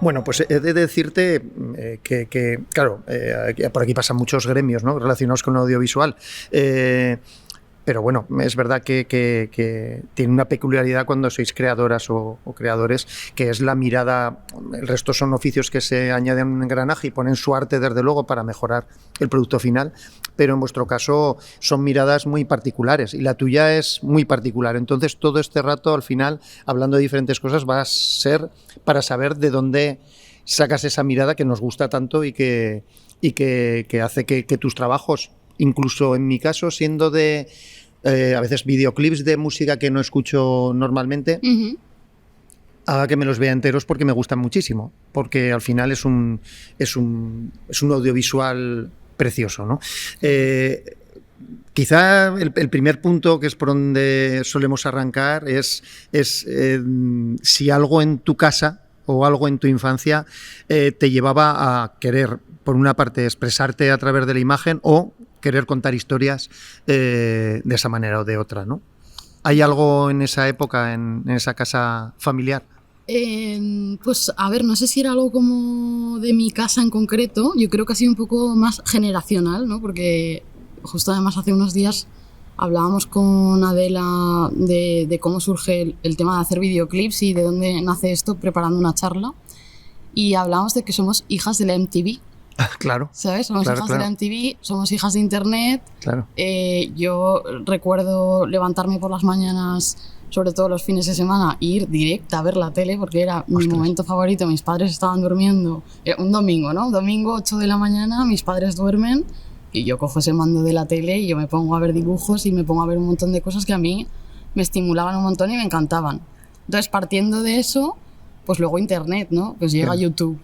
Bueno, pues he de decirte claro, por aquí pasan muchos gremios, ¿no?, relacionados con el audiovisual. Pero bueno, es verdad que tiene una peculiaridad cuando sois creadoras o creadores, que es la mirada. El resto son oficios que se añaden a un engranaje y ponen su arte, desde luego, para mejorar el producto final, pero en vuestro caso son miradas muy particulares y la tuya es muy particular. Entonces, todo este rato, al final, hablando de diferentes cosas, va a ser para saber de dónde sacas esa mirada que nos gusta tanto y que hace que tus trabajos, incluso en mi caso, siendo de a veces videoclips de música que no escucho normalmente, haga que me los vea enteros porque me gustan muchísimo, porque al final es un audiovisual precioso, ¿no? Quizá el primer punto, que es por donde solemos arrancar, es si algo en tu casa o algo en tu infancia te llevaba a querer, por una parte, expresarte a través de la imagen o querer contar historias de esa manera o de otra, ¿no? ¿Hay algo en esa época, en esa casa familiar? Pues a ver, no sé si era algo como de mi casa en concreto. Yo creo que ha sido un poco más generacional, ¿no? Porque justo además hace unos días hablábamos con Adela de cómo surge el tema de hacer videoclips y de dónde nace esto, preparando una charla. Y hablábamos de que somos hijas de la MTV. Claro. ¿Sabes? Somos hijas de la MTV, somos hijas de Internet. Claro. Yo recuerdo levantarme por las mañanas, sobre todo los fines de semana, e ir directa a ver la tele porque era mi momento favorito. Mis padres estaban durmiendo. Un domingo, ¿no? Domingo, 8 de la mañana, mis padres duermen y yo cojo ese mando de la tele y yo me pongo a ver dibujos y me pongo a ver un montón de cosas que a mí me estimulaban un montón y me encantaban. Entonces, partiendo de eso, pues luego Internet, ¿no? Pues llega YouTube.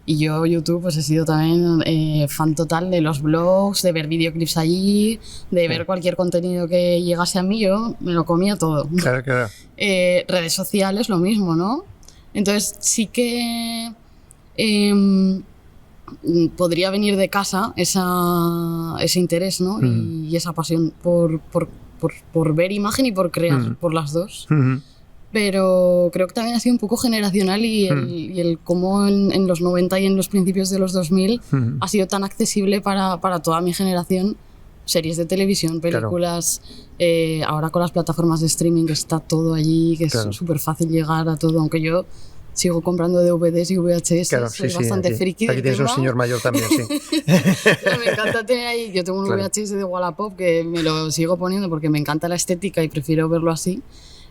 Y yo YouTube pues he sido también fan total de los blogs, de ver videoclips allí, de ver cualquier contenido que llegase a mí, yo me lo comía todo. Claro, claro. Redes sociales, lo mismo, ¿no? Entonces sí que podría venir de casa ese interés, ¿no? Y esa pasión por ver imagen y por crear, por las dos. Pero creo que también ha sido un poco generacional y el cómo en los 90 y en los principios de los 2000 ha sido tan accesible para toda mi generación. Series de televisión, películas, ahora con las plataformas de streaming está todo allí, que es súper fácil llegar a todo, aunque yo sigo comprando DVDs y VHS, soy bastante friki. Aquí tienes un señor mayor también, sí. Me encanta tener ahí, yo tengo un VHS de Wallapop que me lo sigo poniendo porque me encanta la estética y prefiero verlo así.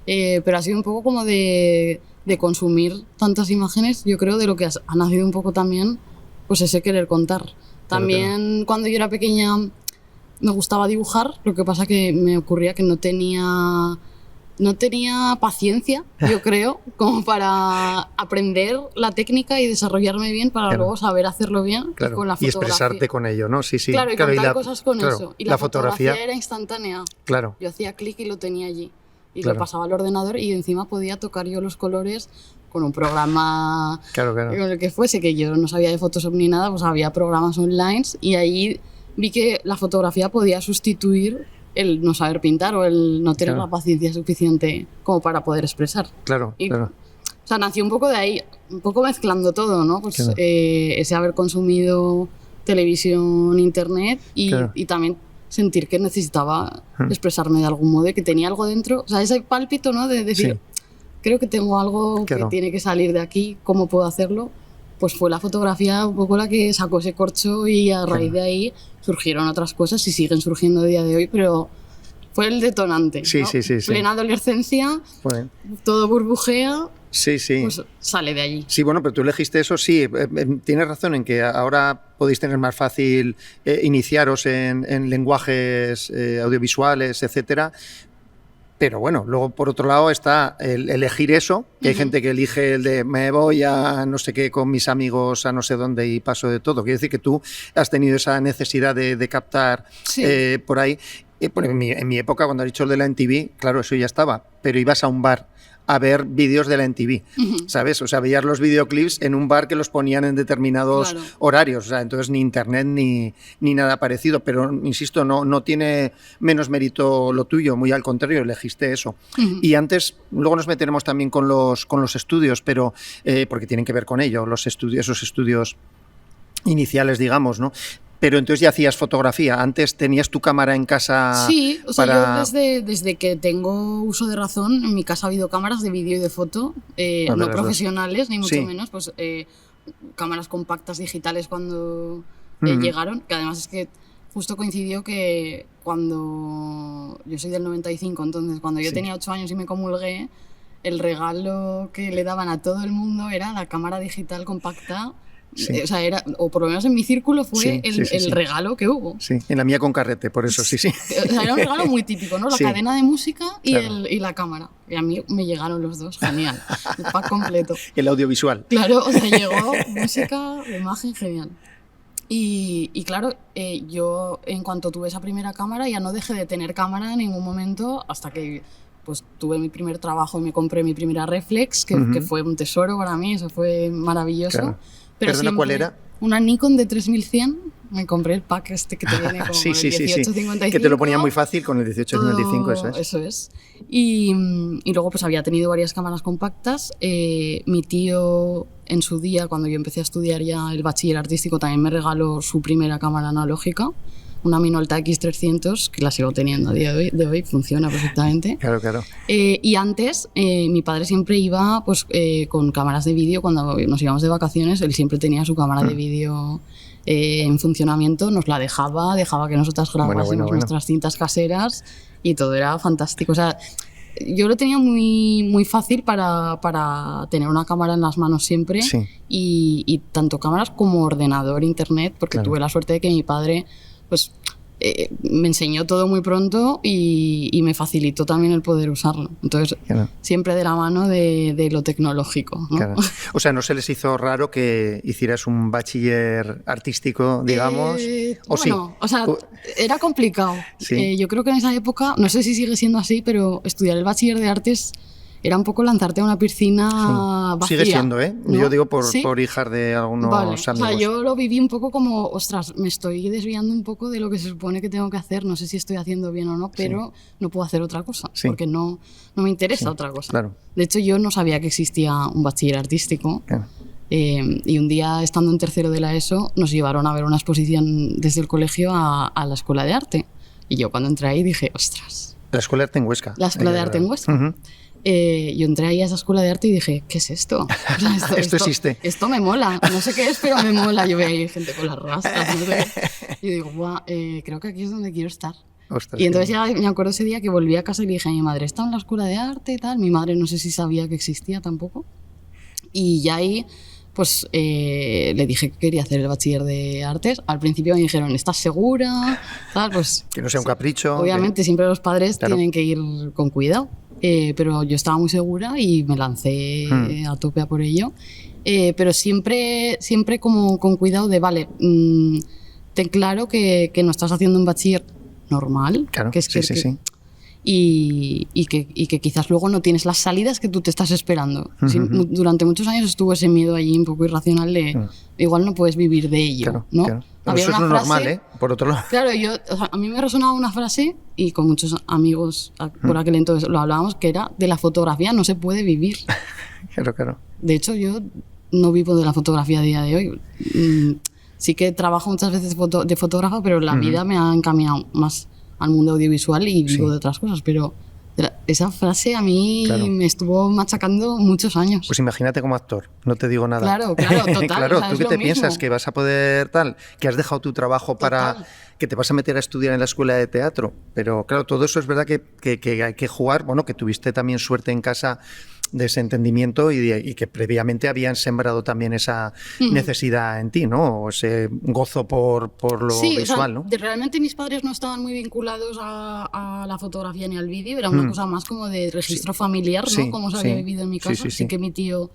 Pero ha sido un poco como de consumir tantas imágenes, yo creo, de lo que ha nacido un poco también, pues ese querer contar. También cuando yo era pequeña me gustaba dibujar, lo que pasa que me ocurría que no tenía paciencia, yo creo, como para aprender la técnica y desarrollarme bien para luego saber hacerlo bien con la fotografía. Y expresarte con ello, ¿no? Sí, sí. Claro, y contar cosas con eso. Y la fotografía era instantánea. Claro. Yo hacía clic y lo tenía allí. Y lo pasaba al ordenador y encima podía tocar yo los colores con un programa con el que fuese, que yo no sabía de Photoshop ni nada, pues había programas online y ahí vi que la fotografía podía sustituir el no saber pintar o el no tener la paciencia suficiente como para poder expresar. Claro, O sea, nació un poco de ahí, un poco mezclando todo, ¿no? Pues ese haber consumido televisión, internet y también sentir que necesitaba expresarme de algún modo, que tenía algo dentro, o sea, ese pálpito, ¿no? De decir, creo que tengo algo que tiene que salir de aquí, ¿cómo puedo hacerlo? Pues fue la fotografía un poco la que sacó ese corcho y a raíz de ahí surgieron otras cosas y siguen surgiendo a día de hoy, pero fue el detonante, sí, ¿no? Sí. Plena adolescencia, todo burbujea. Sí. Pues sale de allí. Sí, bueno, pero tú elegiste eso, sí. Tienes razón en que ahora podéis tener más fácil iniciaros en lenguajes audiovisuales, etcétera. Pero bueno, luego por otro lado está el elegir eso, que hay gente que elige el de me voy a no sé qué con mis amigos a no sé dónde y paso de todo. Quiere decir que tú has tenido esa necesidad de captar por ahí. En mi época, cuando has dicho el de la MTV, claro, eso ya estaba, pero ibas a un bar a ver vídeos de la MTV, ¿sabes? O sea, veías los videoclips en un bar que los ponían en determinados horarios, o sea, entonces ni internet ni nada parecido, pero insisto, no tiene menos mérito lo tuyo, muy al contrario, elegiste eso. Y antes, luego nos meteremos también con los estudios, pero porque tienen que ver con ello, esos estudios iniciales, digamos, ¿no? Pero entonces ya hacías fotografía. Antes tenías tu cámara en casa. Sí, o sea, yo desde que tengo uso de razón, en mi casa ha habido cámaras de vídeo y de foto, no profesionales, ni mucho menos, pues cámaras compactas digitales cuando llegaron, que además es que justo coincidió que cuando yo soy del 95, entonces cuando yo tenía 8 años y me comulgué, el regalo que le daban a todo el mundo era la cámara digital compacta. Sí. O sea, o por lo menos en mi círculo fue el regalo que hubo. Sí, en la mía con carrete, por eso, sí. O sea, era un regalo muy típico, ¿no? La cadena de música y la cámara. Y a mí me llegaron los dos, genial. El pack completo. El audiovisual. Claro, o sea, llegó música, imagen, genial. Y claro, yo en cuanto tuve esa primera cámara ya no dejé de tener cámara en ningún momento hasta que pues tuve mi primer trabajo y me compré mi primera reflex, que fue un tesoro para mí, eso fue maravilloso. Claro. Pero ¿perdona, cuál era? Una Nikon de 3100. Me compré el pack este que te viene con el 1855. Que te lo ponía muy fácil con el 1855, eso es. Eso es. Y luego pues había tenido varias cámaras compactas. Mi tío en su día, cuando yo empecé a estudiar ya el bachiller artístico, también me regaló su primera cámara analógica, una Minolta X300, que la sigo teniendo a día de hoy, funciona perfectamente. Claro. Y antes, mi padre siempre iba pues, con cámaras de vídeo, cuando nos íbamos de vacaciones, él siempre tenía su cámara de vídeo en funcionamiento, nos la dejaba que nosotras grabásemos nuestras cintas caseras y todo era fantástico. O sea, yo lo tenía muy, muy fácil para tener una cámara en las manos siempre y tanto cámaras como ordenador, internet, porque tuve la suerte de que mi padre pues me enseñó todo muy pronto y me facilitó también el poder usarlo. Entonces, siempre de la mano de lo tecnológico, ¿no? Claro. O sea, ¿no se les hizo raro que hicieras un bachiller artístico, digamos? ¿O sí? O sea, era complicado. ¿Sí? Yo creo que en esa época, no sé si sigue siendo así, pero estudiar el bachiller de artes era un poco lanzarte a una piscina vacía. Sigue siendo, ¿eh? ¿No? Yo digo por hijas de algunos amigos. O sea, yo lo viví un poco como, ostras, me estoy desviando un poco de lo que se supone que tengo que hacer, no sé si estoy haciendo bien o no, pero no puedo hacer otra cosa, porque no me interesa otra cosa. Claro. De hecho, yo no sabía que existía un bachiller artístico. Claro. Y un día, estando en tercero de la ESO, nos llevaron a ver una exposición desde el colegio a la Escuela de Arte. Y yo cuando entré ahí dije, ostras. La Escuela de Arte en Huesca. La Escuela de Arte en Huesca. Yo entré ahí a esa escuela de arte y dije, ¿qué es esto? O sea, esto existe. Esto me mola, no sé qué es, pero me mola. Yo veo ahí gente con las rastas, no sé. Y digo, creo que aquí es donde quiero estar. Ostras, y entonces ya me acuerdo ese día que volví a casa y le dije a mi madre, ¿está en la escuela de arte y tal? Mi madre no sé si sabía que existía tampoco. Y ya ahí pues le dije que quería hacer el bachiller de artes. Al principio me dijeron, ¿estás segura? Tal, pues, que no sea un capricho. Obviamente, siempre los padres tienen que ir con cuidado. Pero yo estaba muy segura y me lancé a tope a por ello. Pero siempre como con cuidado de, vale, ten claro que no estás haciendo un bachiller normal. Claro, que es sí. Y que quizás luego no tienes las salidas que tú te estás esperando. Durante muchos años estuvo ese miedo allí un poco irracional de igual no puedes vivir de ello, ¿no? Claro. Había eso es lo normal, ¿eh? Por otro lado. Claro, a mí me resonaba una frase, y con muchos amigos por aquel entonces lo hablábamos, que era, de la fotografía no se puede vivir. Claro. De hecho, yo no vivo de la fotografía a día de hoy. Sí que trabajo muchas veces de fotógrafa, pero la vida me ha encaminado más al mundo audiovisual y vivo de otras cosas, pero esa frase a mí me estuvo machacando muchos años. Pues imagínate como actor, no te digo nada. Claro, total. Claro, o sea, ¿tú qué te piensas? ¿Que vas a poder tal? ¿Que has dejado tu trabajo para que te vas a meter a estudiar en la escuela de teatro? Pero claro, todo eso es verdad que hay que jugar, bueno, que tuviste también suerte en casa de ese entendimiento y que previamente habían sembrado también esa necesidad en ti, ¿no? O ese gozo por lo visual, ¿no? Realmente mis padres no estaban muy vinculados a la fotografía ni al vídeo, era una cosa más como de registro familiar, ¿no? Como se había vivido en mi casa. Sí que mi tío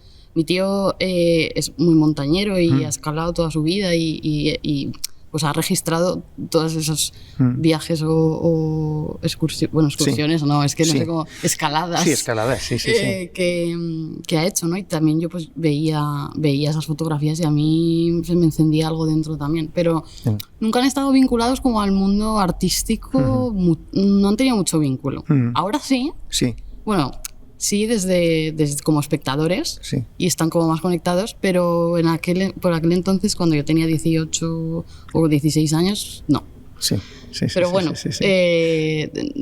es muy montañero y ha escalado toda su vida y pues ha registrado todos esos viajes o excursiones, no, es que no sé cómo, escaladas. Sí, escaladas, sí. Que ha hecho, ¿no? Y también yo pues veía esas fotografías y a mí se me encendía algo dentro también, pero nunca han estado vinculados como al mundo artístico, no han tenido mucho vínculo. Ahora sí. Sí. Bueno, sí, desde como espectadores, y están como más conectados, pero por aquel entonces, cuando yo tenía 18 o 16 años, no. Sí. Pero bueno,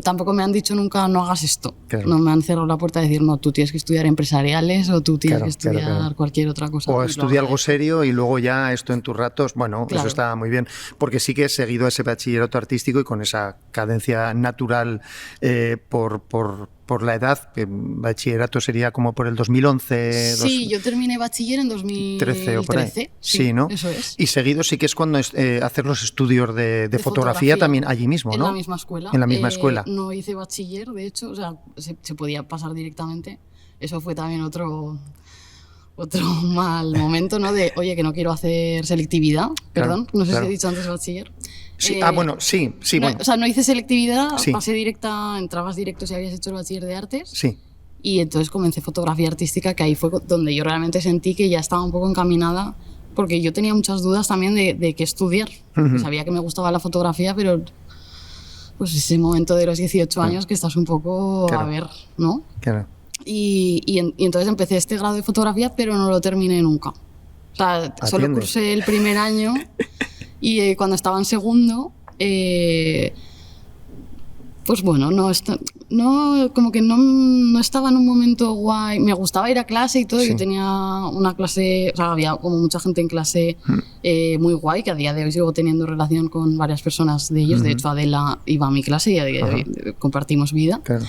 tampoco me han dicho nunca no hagas esto. Claro. No me han cerrado la puerta de decir, no, tú tienes que estudiar empresariales o tú tienes que estudiar cualquier otra cosa. O estudia algo serio y luego ya esto en tus ratos, bueno, eso está muy bien. Porque sí que he seguido ese bachillerato artístico y con esa cadencia natural por la edad, que bachillerato sería como por el 2011. Sí, yo terminé bachiller en 2013 o por ahí. Sí, ¿no? Eso es. Y seguido sí que es cuando hacer los estudios de fotografía también allí mismo, ¿no? En la misma escuela. En la misma escuela. No hice bachiller, de hecho, o sea, se podía pasar directamente. Eso fue también otro mal momento, ¿no? De, oye, que no quiero hacer selectividad. Perdón, no sé si he dicho antes bachiller. Sí, sí. No, bueno. O sea, no hice selectividad, pasé directa, entrabas directo si habías hecho el bachiller de artes. Sí. Y entonces comencé fotografía artística, que ahí fue donde yo realmente sentí que ya estaba un poco encaminada, porque yo tenía muchas dudas también de qué estudiar. Sabía que me gustaba la fotografía, pero pues ese momento de los 18 años que estás un poco a ver, ¿no? Claro. Y entonces empecé este grado de fotografía, pero no lo terminé nunca. O sea, solo cursé el primer año y cuando estaba en segundo, pues bueno, como que no estaba en un momento guay. Me gustaba ir a clase y todo, yo tenía una clase, o sea, había como mucha gente en clase muy guay, que a día de hoy sigo teniendo relación con varias personas de ellos. De hecho, Adela iba a mi clase y a día de hoy compartimos vida. Claro.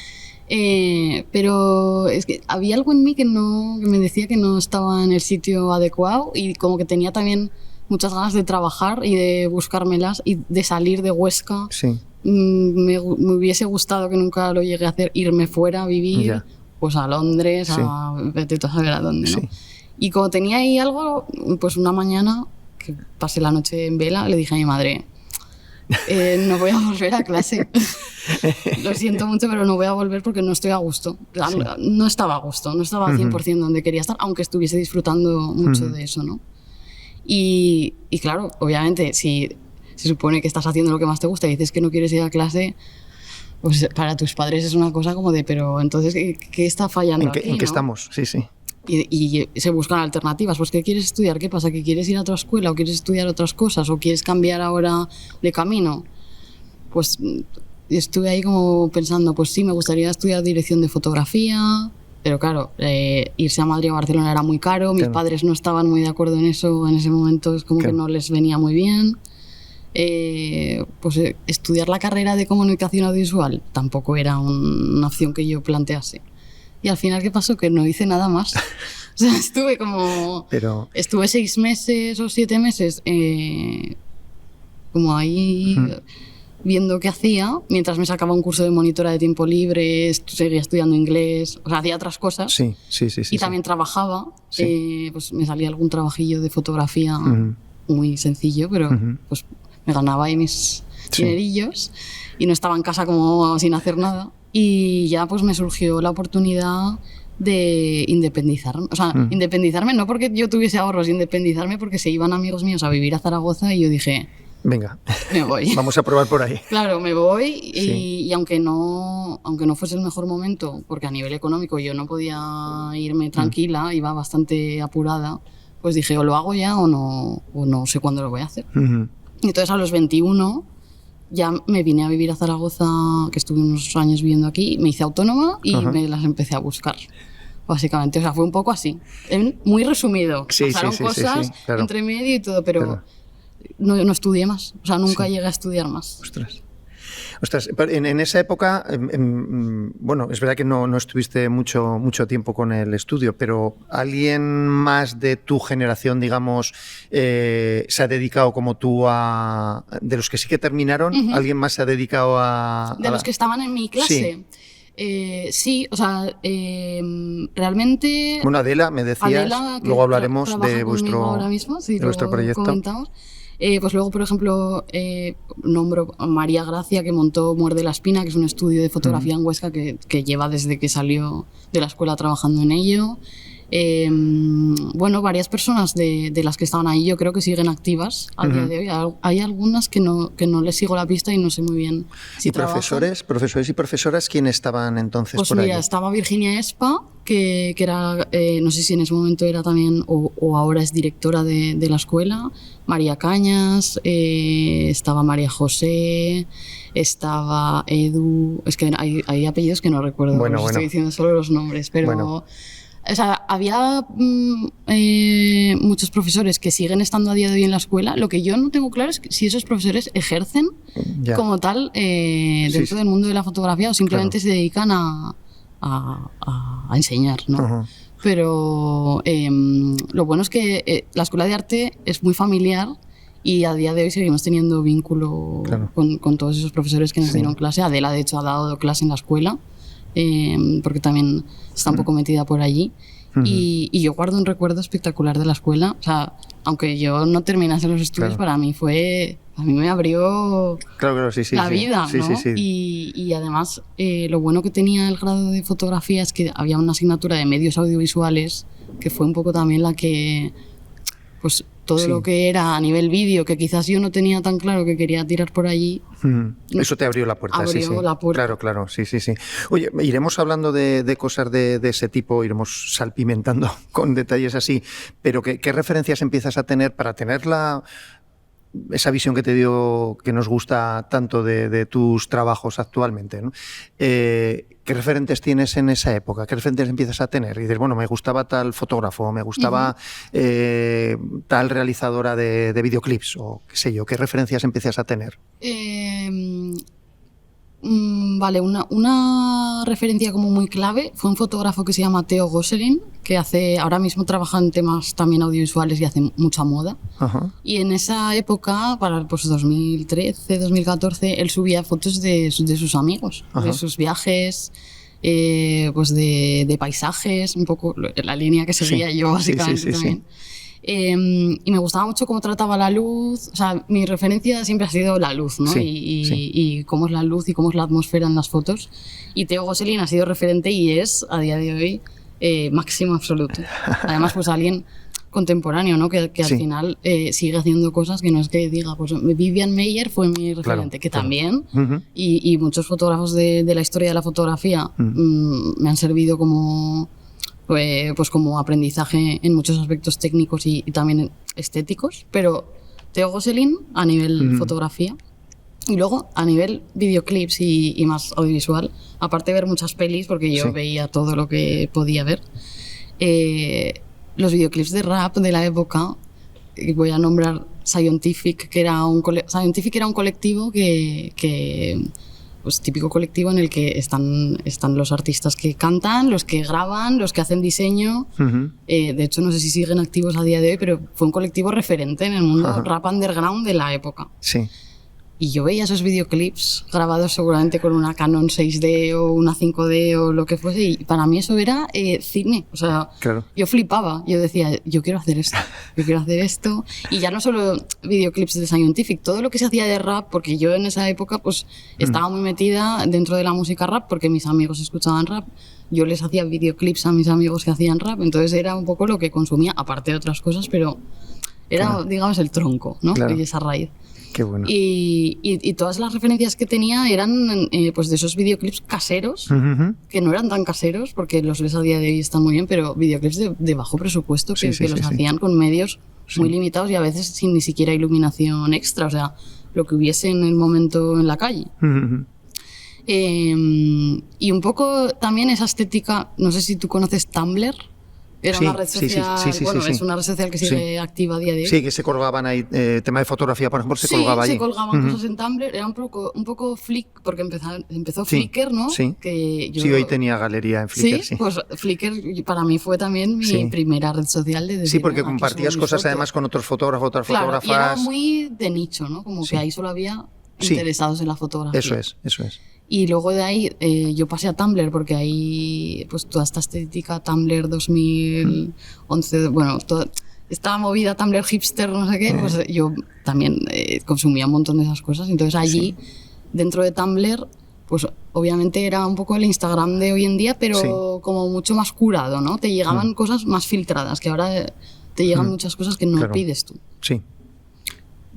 Pero es que había algo en mí que me decía que no estaba en el sitio adecuado, y como que tenía también muchas ganas de trabajar y de buscármelas y de salir de Huesca. Sí. Me hubiese gustado, que nunca lo llegué a hacer, irme fuera a vivir, pues a Londres, a vete tú a saber a dónde, ¿no? Sí. Y como tenía ahí algo, pues una mañana que pasé la noche en vela, le dije a mi madre, no voy a volver a clase. Lo siento mucho, pero no voy a volver porque no estoy a gusto. No estaba a gusto, no estaba 100% donde quería estar, aunque estuviese disfrutando mucho de eso, ¿no? Y claro, obviamente, si se supone que estás haciendo lo que más te gusta y dices que no quieres ir a clase, pues para tus padres es una cosa como de, pero entonces, ¿qué está fallando aquí? ¿En qué estamos? Sí. Y se buscan alternativas. Pues, ¿qué quieres estudiar? ¿Qué pasa? ¿Que quieres ir a otra escuela o quieres estudiar otras cosas o quieres cambiar ahora de camino? Pues estuve ahí como pensando, pues sí, me gustaría estudiar dirección de fotografía, pero claro, irse a Madrid o Barcelona era muy caro, mis padres no estaban muy de acuerdo en eso, en ese momento es como que no les venía muy bien. Pues estudiar la carrera de comunicación audiovisual tampoco era una opción que yo plantease. Y al final, ¿qué pasó? Que no hice nada más. O sea, estuve 6 meses o 7 meses como ahí viendo qué hacía, mientras me sacaba un curso de monitora de tiempo libre, seguía estudiando inglés, o sea, hacía otras cosas. Sí. Y también trabajaba, pues me salía algún trabajillo de fotografía muy sencillo, pero pues me ganaba ahí mis dinerillos y no estaba en casa como sin hacer nada. Y ya pues me surgió la oportunidad de independizarme. O sea, independizarme no porque yo tuviese ahorros, independizarme porque se iban amigos míos a vivir a Zaragoza y yo dije, venga, me voy. Vamos a probar por ahí. Claro, me voy y aunque no fuese el mejor momento, porque a nivel económico yo no podía irme tranquila, iba bastante apurada, pues dije, o lo hago ya o no sé cuándo lo voy a hacer. Y entonces a los 21 ya me vine a vivir a Zaragoza, que estuve unos años viviendo aquí, me hice autónoma y me las empecé a buscar, básicamente. O sea, fue un poco así, muy resumido. Pasaron cosas claro. Entre medio y todo, pero no estudié más. O sea, nunca llegué a estudiar más. Ostras, en esa época, bueno, es verdad que no estuviste mucho tiempo con el estudio, pero ¿alguien más de tu generación, digamos, se ha dedicado como tú de los que sí que terminaron, alguien más se ha dedicado a... De los que estaban en mi clase. Sí, o sea, realmente... Bueno, Adela, me decías, Adela, luego hablaremos de ahora mismo, sí, de vuestro proyecto. Comentamos. Pues luego, por ejemplo, nombro a María Gracia, que montó Muerde la Espina, que es un estudio de fotografía en Huesca que lleva desde que salió de la escuela trabajando en ello. Bueno, varias personas de las que estaban ahí yo creo que siguen activas a día de hoy. Hay algunas que no les sigo la pista y no sé muy bien si ¿Y profesores y profesoras quién estaban entonces pues por mira, allí? estaba Virginia Espa, que era, no sé si en ese momento era también o ahora es directora de la escuela, María Cañas, estaba María José, estaba Edu, es que hay apellidos que no recuerdo, estoy diciendo solo los nombres, pero... O sea, había muchos profesores que siguen estando a día de hoy en la escuela. Lo que yo no tengo claro es si esos profesores ejercen como tal dentro del mundo de la fotografía o simplemente se dedican a enseñar, ¿no? Pero lo bueno es que la escuela de arte es muy familiar y a día de hoy seguimos teniendo vínculo con todos esos profesores que nos dieron clase. Adela, de hecho, ha dado clase en la escuela. Porque también está un poco metida por allí. Y yo guardo un recuerdo espectacular de la escuela. O sea, aunque yo no terminase los estudios, para mí a mí me abrió la vida, ¿no? Y además, lo bueno que tenía el grado de fotografía es que había una asignatura de medios audiovisuales que fue un poco también la que, pues, todo lo que era a nivel vídeo, que quizás yo no tenía tan claro que quería tirar por allí. Eso te abrió la puerta. La puerta. Claro, sí. Oye, iremos hablando de cosas de ese tipo, iremos salpimentando con detalles así, pero ¿qué referencias empiezas a tener para tener esa visión que te dio, que nos gusta tanto de tus trabajos actualmente, ¿no? ¿Qué referentes tienes en esa época? ¿Qué referentes empiezas a tener? Y dices, bueno, me gustaba tal fotógrafo, me gustaba tal realizadora de videoclips, o qué sé yo, ¿qué referencias empiezas a tener? Vale, una referencia como muy clave fue un fotógrafo que se llama Theo Gosselin, que ahora mismo trabaja en temas también audiovisuales y hace mucha moda. Y en esa época, para pues 2013, 2014, él subía fotos de sus amigos, de sus viajes, pues de paisajes, un poco la línea que seguía yo básicamente también. Y me gustaba mucho cómo trataba la luz. O sea, mi referencia siempre ha sido la luz, ¿no? Y cómo es la luz y cómo es la atmósfera en las fotos. Y Theo Gosselin ha sido referente y es, a día de hoy, máximo absoluto. Además, pues alguien contemporáneo, ¿no? Que al final sigue haciendo cosas que no es que diga, pues Vivian Maier fue mi referente, que también. Y muchos fotógrafos de la historia de la fotografía me han servido como... pues como aprendizaje en muchos aspectos técnicos y también estéticos, pero Theo Gosselin a nivel fotografía y luego a nivel videoclips y más audiovisual, aparte de ver muchas pelis, porque yo veía todo lo que podía ver, los videoclips de rap de la época, voy a nombrar Scientific, que era un colectivo que pues típico colectivo en el que están los artistas que cantan, los que graban, los que hacen diseño. De hecho, no sé si siguen activos a día de hoy, pero fue un colectivo referente en el mundo rap underground de la época. Y yo veía esos videoclips grabados seguramente con una Canon 6D o una 5D o lo que fuese, y para mí eso era cine. O sea, yo flipaba. Yo decía, yo quiero hacer esto. Y ya no solo videoclips de Scientific, todo lo que se hacía de rap, porque yo en esa época pues estaba muy metida dentro de la música rap, porque mis amigos escuchaban rap. Yo les hacía videoclips a mis amigos que hacían rap, entonces era un poco lo que consumía, aparte de otras cosas, pero era, digamos, el tronco, ¿no? Y esa raíz. Qué bueno. Y todas las referencias que tenía eran pues de esos videoclips caseros, que no eran tan caseros, porque los ves a día de hoy están muy bien, pero videoclips de bajo presupuesto que los hacían con medios muy limitados y a veces sin ni siquiera iluminación extra, o sea, lo que hubiese en el momento en la calle. Y un poco también esa estética, no sé si tú conoces Tumblr. Era una red social, es una red social que sigue activa a día de hoy. Sí, que se colgaban ahí, tema de fotografía, por ejemplo, se colgaba ahí. Sí, se colgaban cosas en Tumblr, era un poco Flick, porque empezó Flickr, ¿no? Que yo, hoy tenía galería en Flickr, sí. Pues Flickr para mí fue también mi primera red social de sí, porque compartías cosas además con otros fotógrafos, otras fotógrafas. Y era muy de nicho, ¿no? Como que ahí solo había interesados en la fotografía. Eso es. Y luego de ahí yo pasé a Tumblr, porque ahí pues toda esta estética Tumblr 2011, bueno, toda esta movida Tumblr hipster, no sé qué, pues yo también consumía un montón de esas cosas. Entonces allí, dentro de Tumblr, pues obviamente era un poco el Instagram de hoy en día, pero como mucho más curado, ¿no? Te llegaban cosas más filtradas, que ahora te llegan muchas cosas que no pides tú. Sí.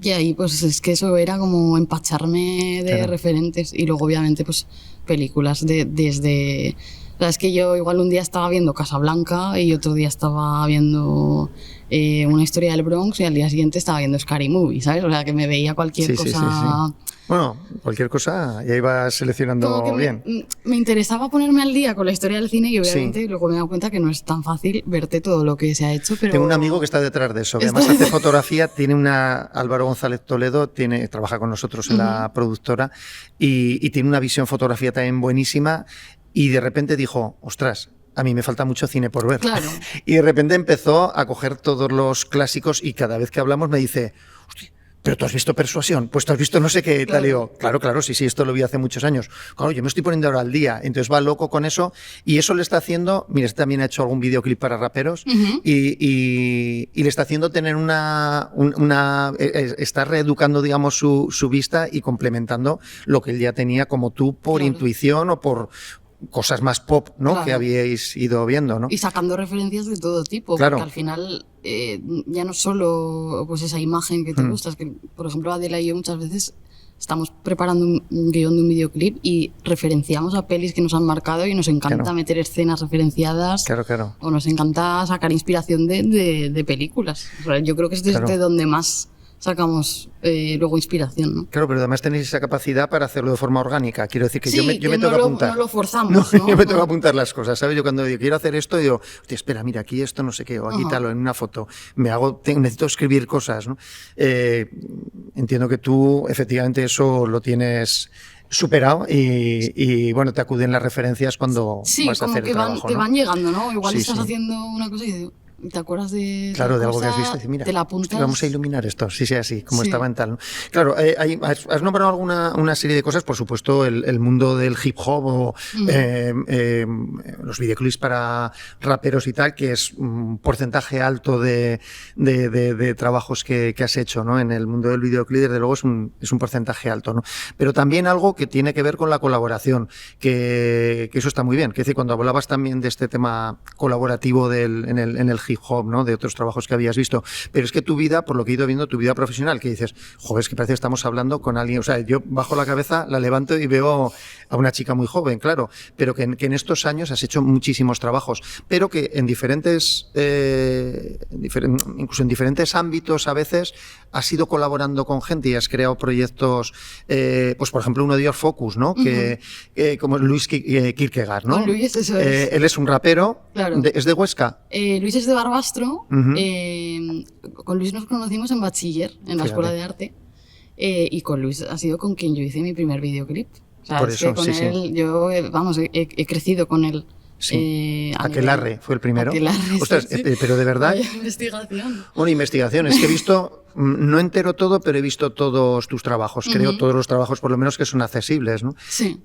Y ahí pues es que eso era como empacharme de referentes. Y luego obviamente pues películas desde... O sea, es que yo igual un día estaba viendo Casablanca y otro día estaba viendo Una historia del Bronx y al día siguiente estaba viendo Scary Movie, ¿sabes? O sea, que me veía cualquier cosa... Bueno, cualquier cosa ya ibas seleccionando bien. Me interesaba ponerme al día con la historia del cine y obviamente luego me he dado cuenta que no es tan fácil verte todo lo que se ha hecho, pero... Tengo un amigo que está detrás de eso, que además hace fotografía, tiene Álvaro González Toledo, trabaja con nosotros en la productora y tiene una visión fotografía también buenísima y de repente dijo, ostras, a mí me falta mucho cine por ver. Claro. Y de repente empezó a coger todos los clásicos y cada vez que hablamos me dice, hostia, ¿pero tú has visto Persuasión? Pues tú has visto no sé qué tal. Y digo, claro, sí, esto lo vi hace muchos años. Claro, yo me estoy poniendo ahora al día. Entonces va loco con eso y eso le está haciendo, mira, este también ha hecho algún videoclip para raperos y le está haciendo tener está reeducando, digamos, su vista y complementando lo que él ya tenía como tú por intuición o por cosas más pop, ¿no? Que habíais ido viendo, ¿no? Y sacando referencias de todo tipo, porque al final ya no solo pues esa imagen que te gusta, es que, por ejemplo, Adela y yo muchas veces estamos preparando un guión de un videoclip y referenciamos a pelis que nos han marcado y nos encanta meter escenas referenciadas. Claro. O nos encanta sacar inspiración de películas. O sea, yo creo que es desde donde más sacamos luego inspiración, ¿no? Claro, pero además tenéis esa capacidad para hacerlo de forma orgánica. Quiero decir que yo me tengo que apuntar. No lo forzamos, ¿no? Yo me tengo que apuntar las cosas, ¿sabes? Yo cuando quiero hacer esto, digo, hostia, espera, mira, aquí esto no sé qué, o aquí tal, o en una foto. Necesito escribir cosas, ¿no? Entiendo que tú, efectivamente, eso lo tienes superado y bueno, te acuden las referencias cuando vas a hacer el trabajo, te van llegando, ¿no? Igual estás haciendo una cosa y te acuerdas de de algo que has visto y dices, mira, te la apuntas. Vamos a iluminar esto, sí, así, como estaba en tal, ¿no? Claro, has nombrado una serie de cosas, por supuesto, el mundo del hip hop o los videoclips para raperos y tal, que es un porcentaje alto de trabajos que has hecho, ¿no? En el mundo del videoclip, desde luego, es un porcentaje alto, ¿no? Pero también algo que tiene que ver con la colaboración, que eso está muy bien. Que es decir, cuando hablabas también de este tema colaborativo en el hip hop, ¿no? De otros trabajos que habías visto. Pero es que tu vida, por lo que he ido viendo, tu vida profesional, que dices, joder, es que parece que estamos hablando con alguien. O sea, yo bajo la cabeza, la levanto y veo a una chica muy joven, claro, pero que en estos años has hecho muchísimos trabajos, pero que en incluso en diferentes ámbitos a veces has ido colaborando con gente y has creado proyectos, pues por ejemplo uno de ellos Focus, ¿no? Que como Luis Kierkegaard, ¿no? Con Luis, eso es. Él es un rapero, claro. ¿Es de Huesca? Luis es de Barbastro. Con Luis nos conocimos en bachiller, en la Escuela de Arte, y con Luis ha sido con quien yo hice mi primer videoclip. O sea, por es eso, que con él, yo, vamos, he crecido con él. Sí. Aquelarre fue el primero. Aquelarre, ostras, pero de verdad. Vaya investigación. Una investigación. Es que he visto, no entero todo, pero he visto todos tus trabajos. Creo todos los trabajos, por lo menos, que son accesibles, ¿no? Sí.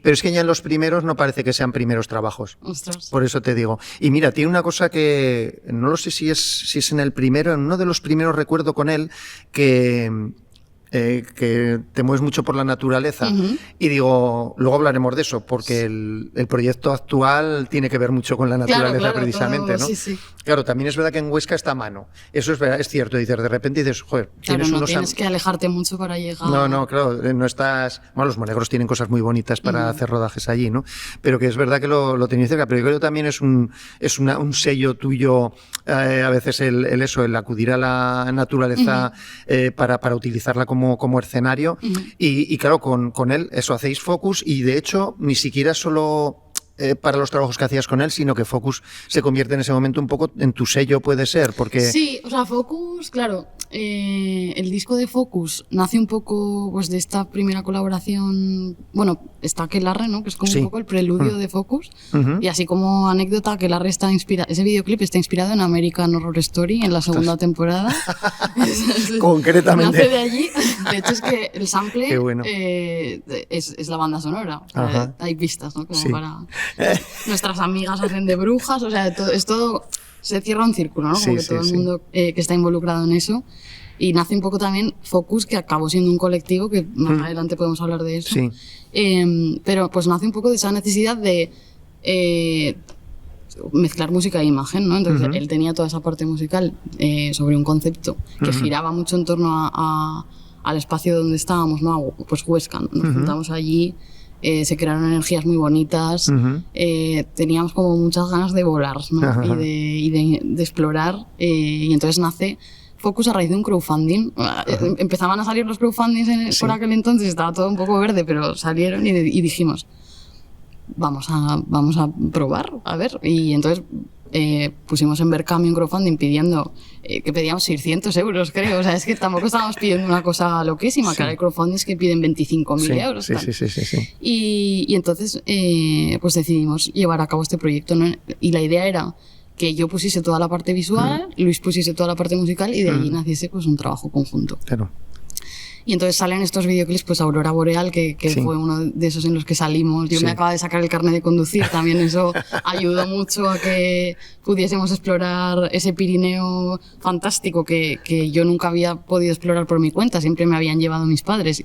Pero es que ya en los primeros no parece que sean primeros trabajos. Ostras. Por eso te digo. Y mira, tiene una cosa que no lo sé si es en el primero, en uno de los primeros recuerdo con él que te mueves mucho por la naturaleza y digo, luego hablaremos de eso porque el proyecto actual tiene que ver mucho con la naturaleza, claro, precisamente, todo, ¿no? Sí. Claro, también es verdad que en Huesca está a mano, eso es verdad, es cierto, dices, de repente dices, joder, claro, tienes que alejarte mucho para llegar. No, claro, no estás, bueno, los Monegros tienen cosas muy bonitas para hacer rodajes allí, ¿no? Pero que es verdad que lo tenéis cerca, pero yo creo que también es un sello tuyo, a veces el acudir a la naturaleza para utilizarla como escenario y claro, con él eso hacéis Focus y de hecho ni siquiera solo para los trabajos que hacías con él, sino que Focus se convierte en ese momento un poco en tu sello, puede ser, porque... Sí, o sea, Focus, claro, el disco de Focus nace un poco pues de esta primera colaboración. Bueno, está Aquelarre, ¿no? Que es como un poco el preludio de Focus. Y así como anécdota, Aquelarre está inspirado, ese videoclip está inspirado en American Horror Story, en la segunda temporada. Concretamente. Nace de allí. De hecho, es que el sample Qué bueno. es la banda sonora. O sea, hay pistas, ¿no? Como para... Nuestras amigas hacen de brujas, o sea, es todo... Se cierra un círculo, ¿no? Como que todo el mundo que está involucrado en eso. Y nace un poco también Focus, que acabó siendo un colectivo, que más adelante podemos hablar de eso. Sí. Pero pues nace un poco de esa necesidad de mezclar música e imagen, ¿no? Entonces él tenía toda esa parte musical sobre un concepto que giraba mucho en torno al espacio donde estábamos, ¿no? Pues Huesca, ¿no? Nos juntamos allí. Se crearon energías muy bonitas, teníamos como muchas ganas de volar, ¿no? y de explorar, y entonces nace Focus a raíz de un crowdfunding. Empezaban a salir los crowdfundings por aquel entonces, estaba todo un poco verde, pero salieron y dijimos, vamos a probar, a ver, y entonces pusimos en Verkami un crowdfunding pidiendo que pedíamos 600 euros, creo. O sea, es que tampoco estábamos pidiendo una cosa loquísima, que ahora hay crowdfundings que piden 25.000 euros. Sí. Y entonces pues decidimos llevar a cabo este proyecto, ¿no? Y la idea era que yo pusiese toda la parte visual, Luis pusiese toda la parte musical y de allí naciese pues un trabajo conjunto. Claro. Y entonces salen estos videoclips, pues Aurora Boreal, que fue uno de esos en los que salimos. Yo me acababa de sacar el carnet de conducir, también eso ayudó mucho a que pudiésemos explorar ese Pirineo fantástico que yo nunca había podido explorar por mi cuenta, siempre me habían llevado mis padres.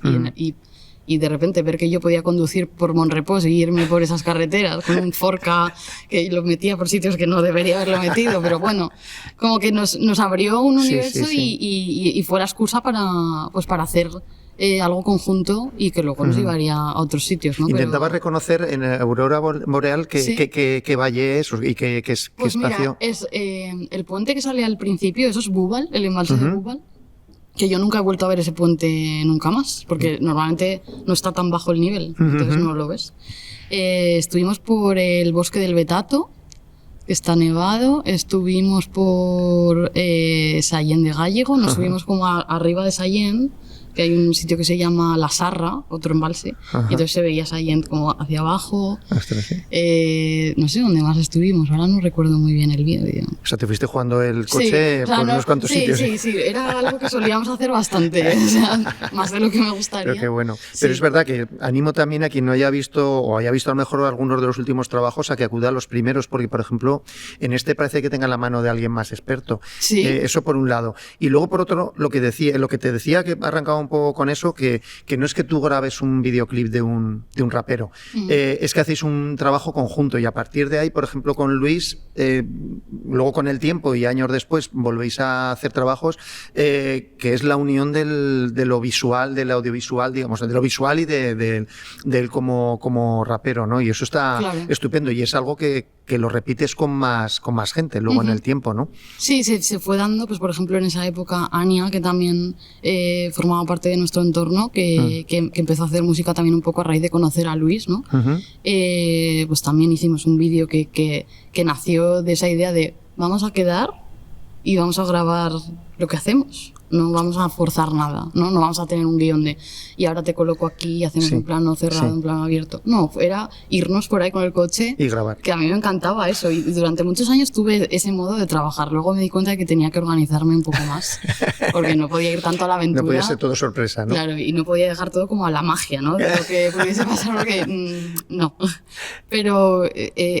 Y de repente ver que yo podía conducir por Monrepós y irme por esas carreteras con un Forca que lo metía por sitios que no debería haberlo metido, pero bueno, como que nos abrió un universo y fue la excusa para hacer algo conjunto y que luego nos llevaría a otros sitios, ¿no? Intentaba reconocer en Aurora Boreal qué valle es y qué pues espacio. Mira, es el puente que sale al principio, eso es Búbal, el embalse de Búbal. Que yo nunca he vuelto a ver ese puente nunca más, porque normalmente no está tan bajo el nivel, entonces no lo ves. Estuvimos por el bosque del Betato, que está nevado, estuvimos por Sallén de Gállego, nos subimos como arriba de Sallén, que hay un sitio que se llama La Sarra, otro embalse, y entonces se veía Sallén como hacia abajo. Ostras, sí. No sé dónde más estuvimos, ahora no recuerdo muy bien el vídeo. O sea, te fuiste jugando el coche por unos cuantos sitios. Sí, era algo que solíamos hacer bastante, o sea, más de lo que me gustaría. Pero qué bueno. Pero es verdad que animo también a quien no haya visto o haya visto a lo mejor algunos de los últimos trabajos a que acuda a los primeros, porque por ejemplo, en este parece que tenga la mano de alguien más experto. Sí. Eso por un lado. Y luego por otro, lo que te decía que arrancaba un poco con eso, que no es que tú grabes un videoclip de un rapero, es que hacéis un trabajo conjunto y a partir de ahí, por ejemplo, con Luis, luego con el tiempo y años después volvéis a hacer trabajos que es la unión de lo visual, del audiovisual, digamos, de lo visual y de él como rapero, ¿no? Y eso está estupendo y es algo que lo repites con más gente luego en el tiempo, ¿no? Sí, se fue dando, pues por ejemplo en esa época Ania, que también formaba parte de nuestro entorno, que empezó a hacer música también un poco a raíz de conocer a Luis, ¿no? Pues también hicimos un vídeo que nació de esa idea de vamos a quedar y vamos a grabar lo que hacemos. No vamos a forzar nada, ¿no? No vamos a tener un guión de y ahora te coloco aquí y hacemos un plano cerrado, un plano abierto. No, era irnos por ahí con el coche y grabar. Que a mí me encantaba eso y durante muchos años tuve ese modo de trabajar. Luego me di cuenta de que tenía que organizarme un poco más porque no podía ir tanto a la aventura. No podía ser todo sorpresa, ¿no? Claro, y no podía dejar todo como a la magia, ¿no? De lo que pudiese pasar porque no. Pero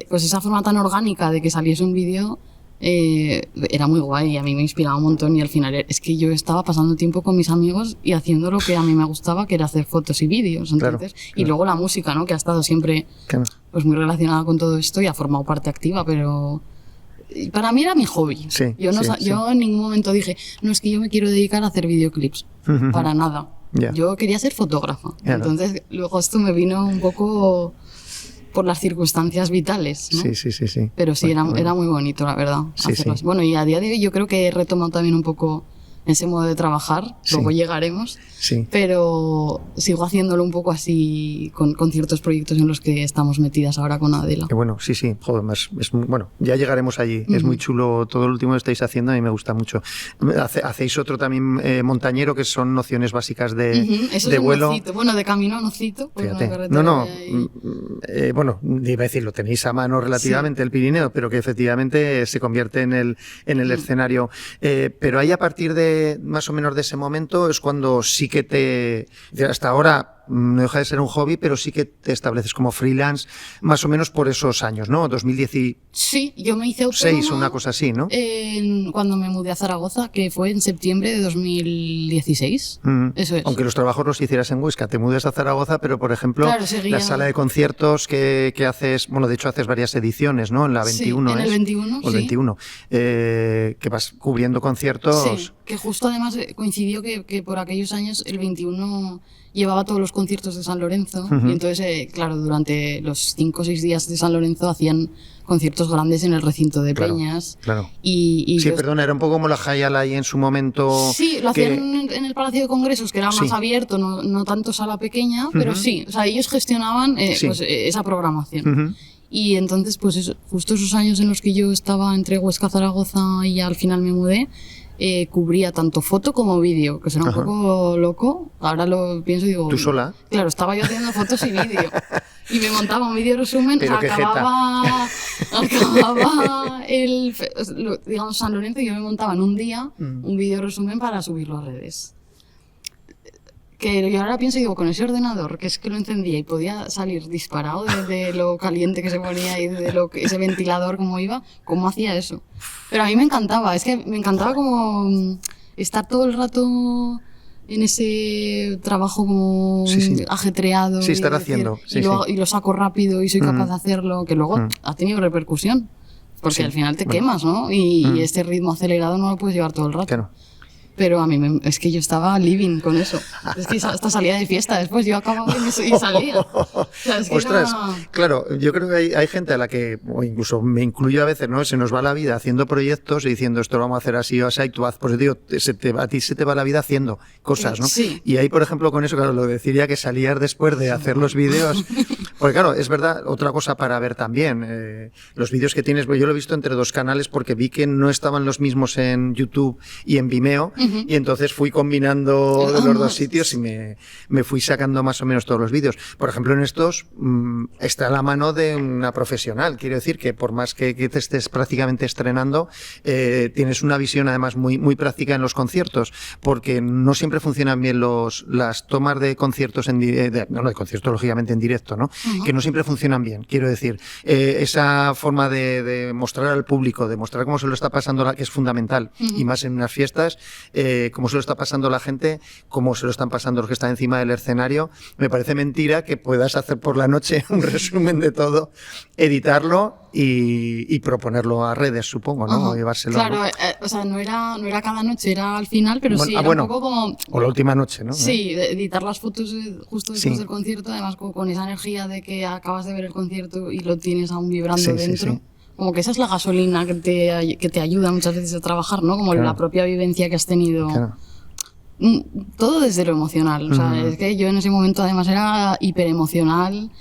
pues esa forma tan orgánica de que saliese un vídeo era muy guay y a mí me inspiraba un montón y al final es que yo estaba pasando tiempo con mis amigos y haciendo lo que a mí me gustaba, que era hacer fotos y vídeos, entonces, claro. Y luego la música, ¿no? Que ha estado siempre pues muy relacionada con todo esto y ha formado parte activa, pero para mí era mi hobby. Yo en ningún momento dije, no, es que yo me quiero dedicar a hacer videoclips, para nada. Yo quería ser fotógrafa, entonces luego esto me vino un poco por las circunstancias vitales, ¿no? Sí. Pero sí, era muy bonito, la verdad. Bueno, y a día de hoy yo creo que he retomado también un poco ese modo de trabajar, luego llegaremos, pero sigo haciéndolo un poco así con ciertos proyectos en los que estamos metidas ahora con Adela. Que bueno, sí, joder, bueno, ya llegaremos allí, es muy chulo todo lo último que estáis haciendo, a mí me gusta mucho. Hacéis otro también montañero, que son nociones básicas de, eso de es vuelo. Nocito. Bueno, de camino a Nocito. Fíjate, bueno, iba a decir, lo tenéis a mano relativamente el Pirineo, pero que efectivamente se convierte en el escenario, pero ahí a partir de más o menos de ese momento es cuando sí que hasta ahora no deja de ser un hobby, pero sí que te estableces como freelance más o menos por esos años, ¿no? 2016. Sí, yo me hice autónoma, una cosa así, ¿no? Cuando me mudé a Zaragoza, que fue en septiembre de 2016. Eso es. Aunque los trabajos los hicieras en Huesca, te mudas a Zaragoza, pero por ejemplo, la sala de conciertos que haces, bueno, de hecho haces varias ediciones, ¿no? En la 21, sí, en el 21, o el 21, que vas cubriendo conciertos. Sí, que justo además coincidió que por aquellos años el 21 llevaba todos los conciertos de San Lorenzo, y entonces, claro, durante los 5 o 6 días de San Lorenzo hacían conciertos grandes en el recinto de Peñas. Claro. Y sí, perdona, era un poco como la Hayal ahí en su momento. Sí, lo hacían en el Palacio de Congresos, que era más abierto, no tanto sala pequeña, pero sí, o sea, ellos gestionaban pues, esa programación. Y entonces, pues justo esos años en los que yo estaba entre Huesca, Zaragoza y al final me mudé, cubría tanto foto como vídeo, que será un poco loco. Ahora lo pienso y digo... ¿Tú sola? Claro, estaba yo haciendo fotos y vídeo. Y me montaba un vídeo resumen, acababa digamos, San Lorenzo, y yo me montaba en un día un vídeo resumen para subirlo a redes. Que yo ahora pienso y digo, con ese ordenador, que es que lo encendía y podía salir disparado de lo caliente que se ponía y de ese ventilador como iba, ¿cómo hacía eso? Pero a mí me encantaba, es que me encantaba como estar todo el rato en ese trabajo como ajetreado. Sí, estar haciendo. Y lo saco rápido y soy capaz de hacerlo, que luego ha tenido repercusión, porque al final te quemas, ¿no? Y este ritmo acelerado no lo puedes llevar todo el rato. Claro. Pero a mí es que yo estaba living con eso. Es que hasta salía de fiesta después, yo acababa y salía. O sea, es que ostras, claro, yo creo que hay gente a la que, o incluso me incluyo a veces, ¿no? Se nos va la vida haciendo proyectos y diciendo esto lo vamos a hacer así o así, y tú haz, pues digo, a ti se te va la vida haciendo cosas, ¿no? Sí. Y ahí, por ejemplo, con eso, claro, lo decía que salías después de hacer los vídeos, porque claro, es verdad, otra cosa para ver también, los vídeos que tienes, yo lo he visto entre 2 canales porque vi que no estaban los mismos en YouTube y en Vimeo. Y entonces fui combinando los 2 sitios y me fui sacando más o menos todos los vídeos. Por ejemplo, en estos está a la mano de una profesional. Quiero decir que por más que te estés prácticamente estrenando, tienes una visión además muy, muy práctica en los conciertos, porque no siempre funcionan bien las tomas de conciertos de conciertos lógicamente en directo, ¿no? Que no siempre funcionan bien. Quiero decir, esa forma de mostrar al público, de mostrar cómo se lo está pasando, que es fundamental, y más en unas fiestas, cómo se lo está pasando la gente, cómo se lo están pasando los que están encima del escenario. Me parece mentira que puedas hacer por la noche un resumen de todo, editarlo y proponerlo a redes, supongo, ¿no? O llevárselo. Claro, o sea, no era cada noche, era al final, pero sí, era un poco como... O la última noche, ¿no? Sí, editar las fotos justo después del concierto, además con esa energía de que acabas de ver el concierto y lo tienes aún vibrando dentro. Como que esa es la gasolina que te ayuda muchas veces a trabajar, ¿no? Como la propia vivencia que has tenido. Claro. Todo desde lo emocional. O sea, es que yo en ese momento además era hiperemocional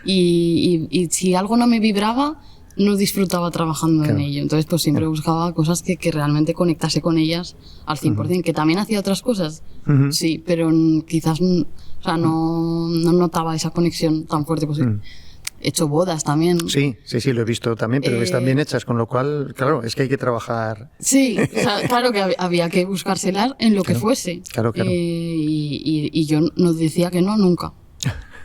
y si algo no me vibraba, no disfrutaba trabajando en ello. Entonces, pues siempre buscaba cosas que realmente conectase con ellas al 100%. Que también hacía otras cosas, sí, pero quizás no notaba esa conexión tan fuerte posible. He hecho bodas también. Sí, lo he visto también, pero que están bien hechas, con lo cual, claro, es que hay que trabajar. Sí, o sea, claro que había que buscárselas en lo que fuese. Claro. Y yo no decía que no nunca.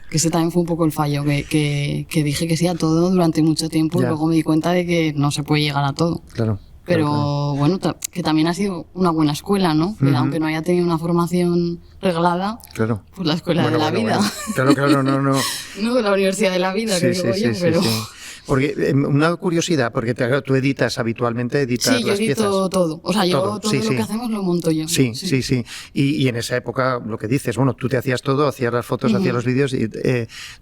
Que ese también fue un poco el fallo, que dije que sí a todo durante mucho tiempo y luego me di cuenta de que no se puede llegar a todo. Claro. Pero bueno, que también ha sido una buena escuela, ¿no? Que aunque no haya tenido una formación reglada, pues la escuela de la vida. Claro, no. No, de la universidad de la vida, que digo yo, pero... Porque una curiosidad, porque tú editas habitualmente, las piezas. Sí, yo edito todo. O sea, yo todo lo que hacemos lo monto yo. Sí. Y en esa época, lo que dices, bueno, tú te hacías todo, hacías las fotos, hacías los vídeos. Y,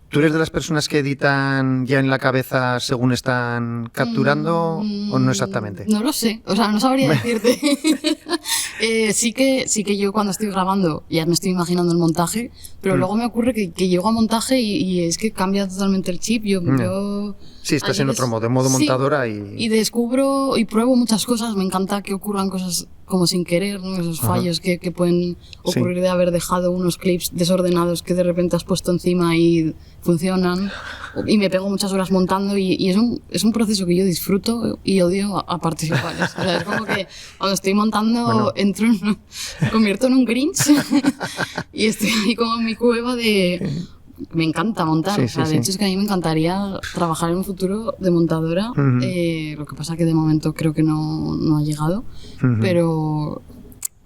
¿Tú eres de las personas que editan ya en la cabeza según están capturando o no exactamente? No lo sé, o sea, no sabría decirte. Sí que yo cuando estoy grabando ya me estoy imaginando el montaje, pero luego me ocurre que llego a montaje y es que cambia totalmente el chip. Yo sí, estás en otro modo, en modo montadora y descubro y pruebo muchas cosas. Me encanta que ocurran cosas como sin querer, ¿no? Esos fallos que pueden ocurrir de haber dejado unos clips desordenados que de repente has puesto encima y funcionan. Y me pego muchas horas montando y es un proceso que yo disfruto y odio a partes iguales. O sea, es como que cuando estoy montando me convierto en un Grinch y estoy ahí como en mi cueva de... Me encanta montar, o sea, de hecho es que a mí me encantaría trabajar en un futuro de montadora, lo que pasa que de momento creo que no ha llegado, pero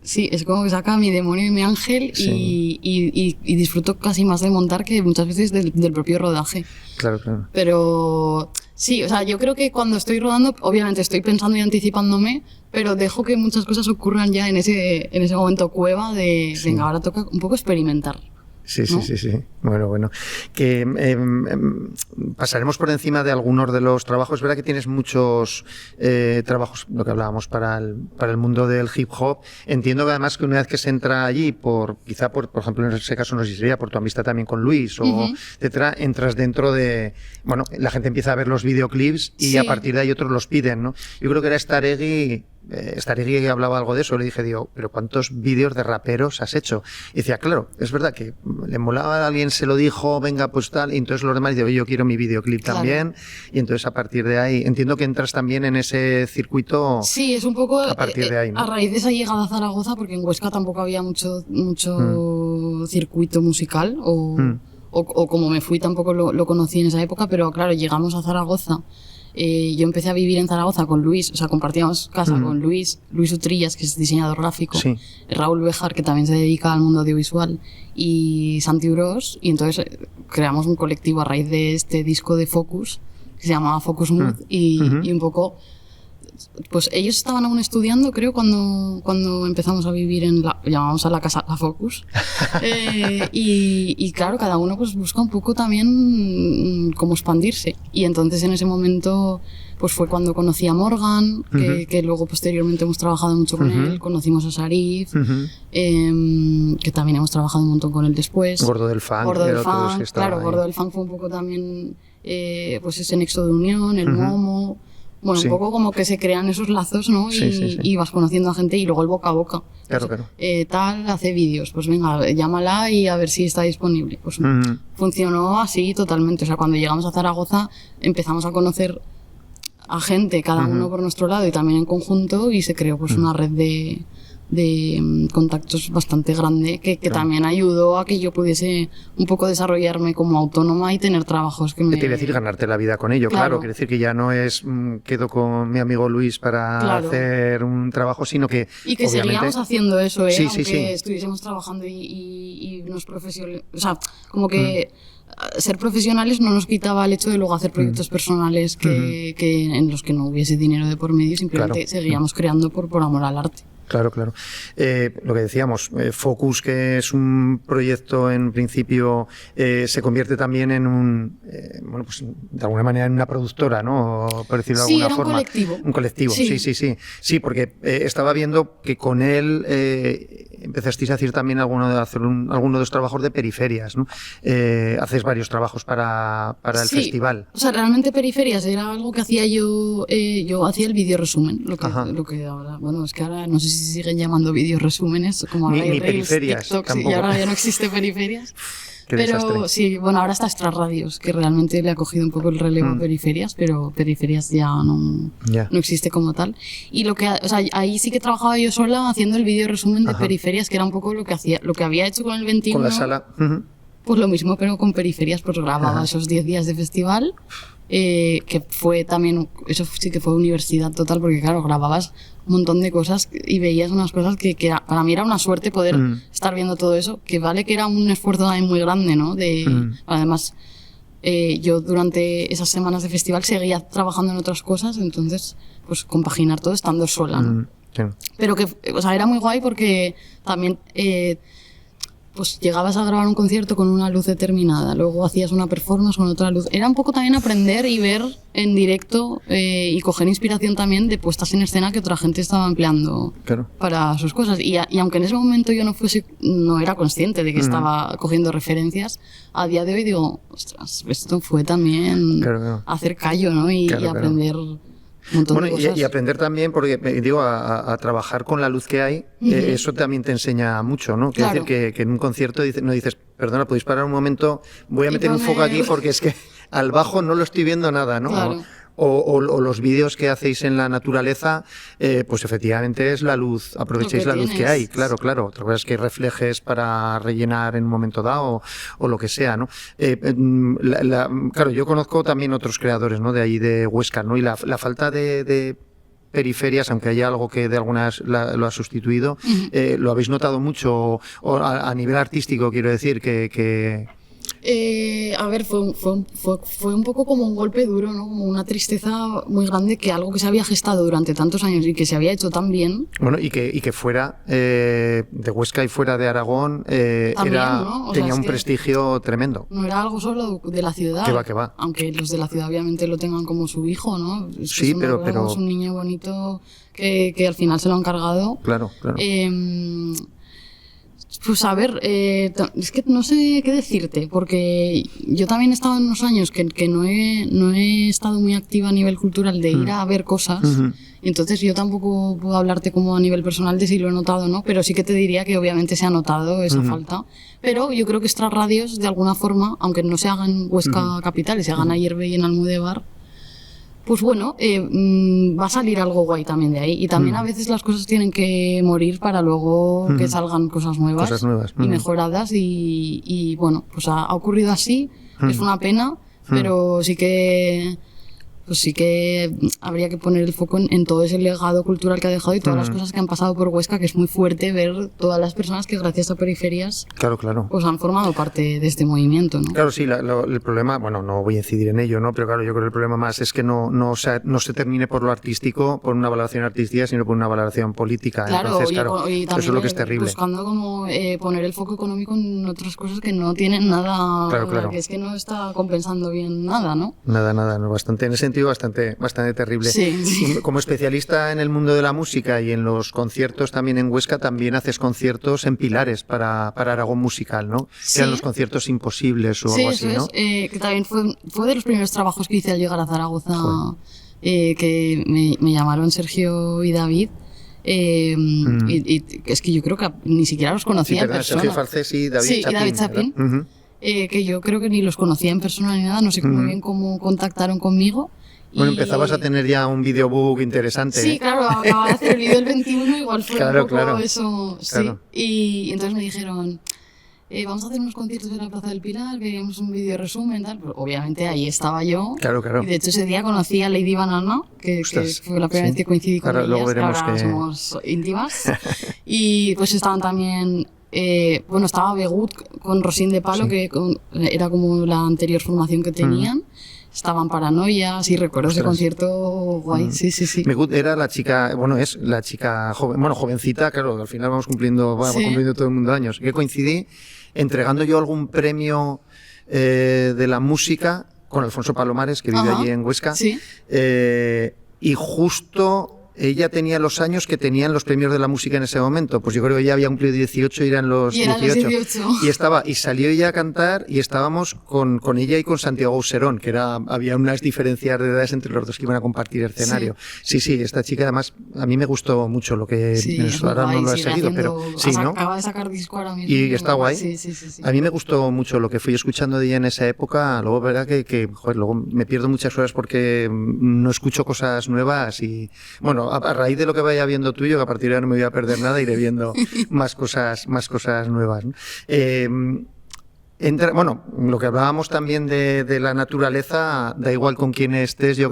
sí, es como que saca mi demonio y mi ángel y disfruto casi más de montar que muchas veces del propio rodaje. Claro, claro. Pero sí, o sea, yo creo que cuando estoy rodando, obviamente estoy pensando y anticipándome, pero dejo que muchas cosas ocurran ya en ese momento cueva de, venga, ahora toca un poco experimentar. Sí, ¿no? sí. Bueno. Que pasaremos por encima de algunos de los trabajos. Es verdad que tienes muchos trabajos, lo que hablábamos, para el mundo del hip hop. Entiendo que además que una vez que se entra allí, quizá por ejemplo, en ese caso no sé si sería por tu amistad también con Luis o etcétera, entras dentro de... Bueno, la gente empieza a ver los videoclips y a partir de ahí otros los piden, ¿no? Yo creo que era Staregui hablaba algo de eso, le dije, pero ¿cuántos vídeos de raperos has hecho? Y decía, claro, es verdad que le molaba, alguien se lo dijo, venga, pues tal, y entonces los demás dicen, oye, yo quiero mi videoclip también, y entonces a partir de ahí, entiendo que entras también en ese circuito. Sí, es un poco a partir de ahí, ¿no? A raíz de esa llegada a Zaragoza, porque en Huesca tampoco había mucho circuito musical, o como me fui tampoco lo conocí en esa época, pero claro, llegamos a Zaragoza. Yo empecé a vivir en Zaragoza con Luis, o sea, compartíamos casa con Luis Utrillas, que es diseñador gráfico, Raúl Bejar, que también se dedica al mundo audiovisual, y Santi Uros, y entonces creamos un colectivo a raíz de este disco de Focus, que se llamaba Focus Mood, y un poco... Pues ellos estaban aún estudiando, creo, cuando empezamos a vivir llamamos a la casa La Focus. Y claro, cada uno pues busca un poco también cómo expandirse. Y entonces en ese momento pues fue cuando conocí a Morgan, que luego posteriormente hemos trabajado mucho con él, conocimos a Sarif, que también hemos trabajado un montón con él después. Gordo del Funk. Claro, Gordo del Funk fue un poco también pues ese nexo de unión, el Momo... Bueno, un poco como que se crean esos lazos, ¿no? Y vas conociendo a gente y luego el boca a boca. Claro, pues, claro. Tal, hace vídeos. Pues venga, llámala y a ver si está disponible. Pues funcionó así totalmente. O sea, cuando llegamos a Zaragoza empezamos a conocer a gente, cada uno por nuestro lado y también en conjunto, y se creó pues una red de contactos bastante grande que también ayudó a que yo pudiese un poco desarrollarme como autónoma y tener trabajos que me... Te iba a decir, ganarte la vida con ello, claro. Quiere decir que ya no es quedo con mi amigo Luis para hacer un trabajo, sino que... Y que obviamente... seguíamos haciendo eso, aunque estuviésemos trabajando y nos profesionales... O sea, como que... Ser profesionales no nos quitaba el hecho de luego hacer proyectos personales que en los que no hubiese dinero de por medio, simplemente seguíamos creando por amor al arte. Claro. Lo que decíamos, Focus, que es un proyecto en principio, se convierte también en bueno, pues de alguna manera en una productora, ¿no? Por decirlo de alguna forma. Un colectivo, sí. Sí, porque estaba viendo que con él empezasteis a hacer también alguno de los trabajos de periferias, ¿no? Hacéis varios trabajos para el festival. O sea, realmente periferias era algo que hacía yo hacía el vídeo resumen, lo que ahora, bueno, es que ahora no sé si siguen llamando vídeos resúmenes, como ahora ni hay periferias, TikTok, y ahora ya no existe periferias. Pero desastre. Sí, bueno, ahora está Extra Radios, que realmente le ha cogido un poco el relevo a periferias, pero periferias ya no existe como tal. Y o sea, ahí sí que trabajaba yo sola haciendo el vídeo resumen de periferias, que era un poco lo que había hecho con el 21. Con la sala. Pues lo mismo, pero con periferias, pues grababa esos 10 días de festival, que fue también, eso sí que fue universidad total, porque claro, grababas un montón de cosas y veías unas cosas que para mí era una suerte poder estar viendo todo eso, que vale que era un esfuerzo también muy grande, ¿no? Además, yo durante esas semanas de festival seguía trabajando en otras cosas, entonces, pues compaginar todo estando sola, ¿no? Sí. Pero que, o sea, era muy guay porque también... pues llegabas a grabar un concierto con una luz determinada, luego hacías una performance con otra luz. Era un poco también aprender y ver en directo y coger inspiración también de puestas en escena que otra gente estaba empleando para sus cosas. Y aunque en ese momento yo no era consciente de que estaba cogiendo referencias, a día de hoy digo, ostras, esto fue también hacer callo, ¿no? Y aprender... Bueno, y aprender también, porque digo, a trabajar con la luz que hay, eso también te enseña mucho, ¿no? Quiero decir que en un concierto no dices, perdona, podéis parar un momento, voy a meter un foco aquí porque es que al bajo no lo estoy viendo nada, ¿no? Claro. O los vídeos que hacéis en la naturaleza, pues efectivamente es la luz, aprovecháis la luz que hay, claro. Otra cosa es que reflejes para rellenar en un momento dado o lo que sea, ¿no? Claro, yo conozco también otros creadores, ¿no? De ahí de Huesca, ¿no? Y la falta de periferias, aunque haya algo que de algunas lo ha sustituido, ¿lo habéis notado mucho o a nivel artístico, quiero decir, que a ver, fue un poco como un golpe duro, ¿no? Como una tristeza muy grande que algo que se había gestado durante tantos años y que se había hecho tan bien. Bueno, y que fuera de Huesca y fuera de Aragón también, ¿no? tenía un prestigio tremendo. No era algo solo de la ciudad. Que va. Aunque los de la ciudad obviamente lo tengan como su hijo, ¿no? Sí, pero es un niño bonito que al final se lo han cargado. Claro. Pues a ver, es que no sé qué decirte, porque yo también he estado en unos años que no he estado muy activa a nivel cultural de ir a ver cosas, y entonces yo tampoco puedo hablarte como a nivel personal de si lo he notado o no, pero sí que te diría que obviamente se ha notado esa falta. Pero yo creo que estas radios, de alguna forma, aunque no se hagan en Huesca capital y se hagan a Hierve y en Almudévar, pues bueno, va a salir algo guay también de ahí. Y también a veces las cosas tienen que morir para luego que salgan cosas nuevas y mejoradas. Y bueno, pues ha ocurrido así. Es una pena, pero sí que habría que poner el foco en todo ese legado cultural que ha dejado y todas las cosas que han pasado por Huesca, que es muy fuerte ver todas las personas que gracias a Periferias pues han formado parte de este movimiento, ¿no? Claro, sí, el problema, bueno, no voy a incidir en ello, ¿no? Pero claro, yo creo que el problema más es que no se termine por lo artístico, por una valoración artística, sino por una valoración política. Claro, entonces, y también eso es lo que es terrible. Buscando como poner el foco económico en otras cosas que no tienen nada, claro. que es que no está compensando bien nada, ¿no? Nada, no, bastante, en ese sentido, bastante terrible. Sí. Como especialista en el mundo de la música y en los conciertos también en Huesca, también haces conciertos en Pilares para Aragón Musical, ¿no? Sí. Eran los conciertos imposibles o algo así, ¿no? Que también fue de los primeros trabajos que hice al llegar a Zaragoza, que me llamaron Sergio y David. Y es que yo creo que ni siquiera los conocía en persona. Sergio Falcés y David Chapín. Que yo creo que ni los conocía en persona ni nada, no sé muy bien cómo contactaron conmigo. Bueno, empezabas a tener ya un videobook interesante. Sí, claro, acababa de hacer el vídeo del 21, igual fue un poco eso. Claro. Sí. Y entonces me dijeron, vamos a hacer unos conciertos en la Plaza del Pilar, queríamos un vídeo resumen, tal. Pero obviamente ahí estaba yo. Claro. Y de hecho ese día conocí a Lady Banana, que fue la primera vez que coincidí con ellas. Luego veremos ahora somos íntimas. Y pues estaban también... estaba Begut con Rosín de Palo, que era como la anterior formación que tenían. Estaban Paranoia, sí, recuerdo ese concierto guay, sí. Begut era la chica, es la chica joven, jovencita, claro, al final vamos cumpliendo todo el mundo años. Que coincidí entregando yo algún premio de la música con Alfonso Palomares, que vive allí en Huesca, y justo... Ella tenía los años que tenían los premios de la música en ese momento. Pues yo creo que ella había cumplido 18 y eran los 18. Y salió ella a cantar y estábamos con ella y con Santiago Auserón, que había unas diferencias de edades entre los dos que iban a compartir escenario. Sí, esta chica además a mí me gustó mucho lo que ahora no lo he seguido, pero sí, ¿no? Acaba de sacar disco ahora mismo. Y está guay. Sí. A mí me gustó mucho lo que fui escuchando de ella en esa época. Luego, verdad que luego me pierdo muchas horas porque no escucho cosas nuevas y bueno, a raíz de lo que vaya viendo tú, yo que a partir de ahora no me voy a perder nada, iré viendo más cosas nuevas, ¿no? Lo que hablábamos también de la naturaleza, da igual con quién estés. Te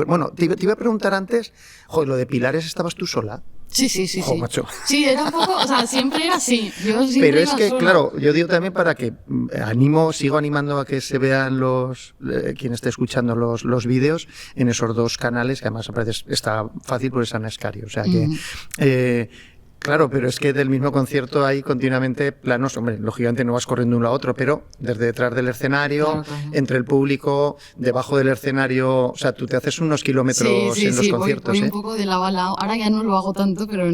iba a preguntar antes, lo de Pilares, ¿estabas tú sola? Sí. Macho. Sí, era un poco, siempre era así. Pero es que, claro, yo digo también para que sigo animando a que se vean quien esté escuchando los vídeos en esos dos canales, que además está fácil porque es Ana Escario. O sea que Claro, pero es que del mismo concierto hay continuamente planos, hombre, lógicamente no vas corriendo uno a otro, pero desde detrás del escenario, claro. Entre el público, debajo del escenario, o sea, tú te haces unos kilómetros en los conciertos. Voy un poco de lado a lado, ahora ya no lo hago tanto, pero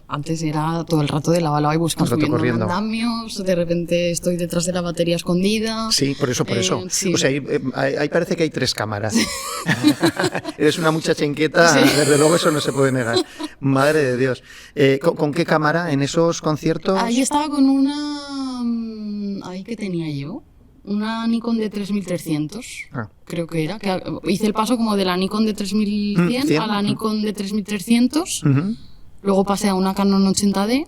antes era todo el rato de lado a lado y buscando subiendo andamios, de repente estoy detrás de la batería escondida. Sí, por eso. Sí. O sea, ahí parece que hay 3 cámaras. Eres una muchacha inquieta, desde luego eso no se puede negar. Madre de Dios. ¿Con qué cámara en esos conciertos? Ahí estaba con una... ¿Ahí qué tenía yo? Una Nikon de 3300, creo que era. Que hice el paso como de la Nikon de 3100 a la Nikon de 3300. Luego pasé a una Canon 80D.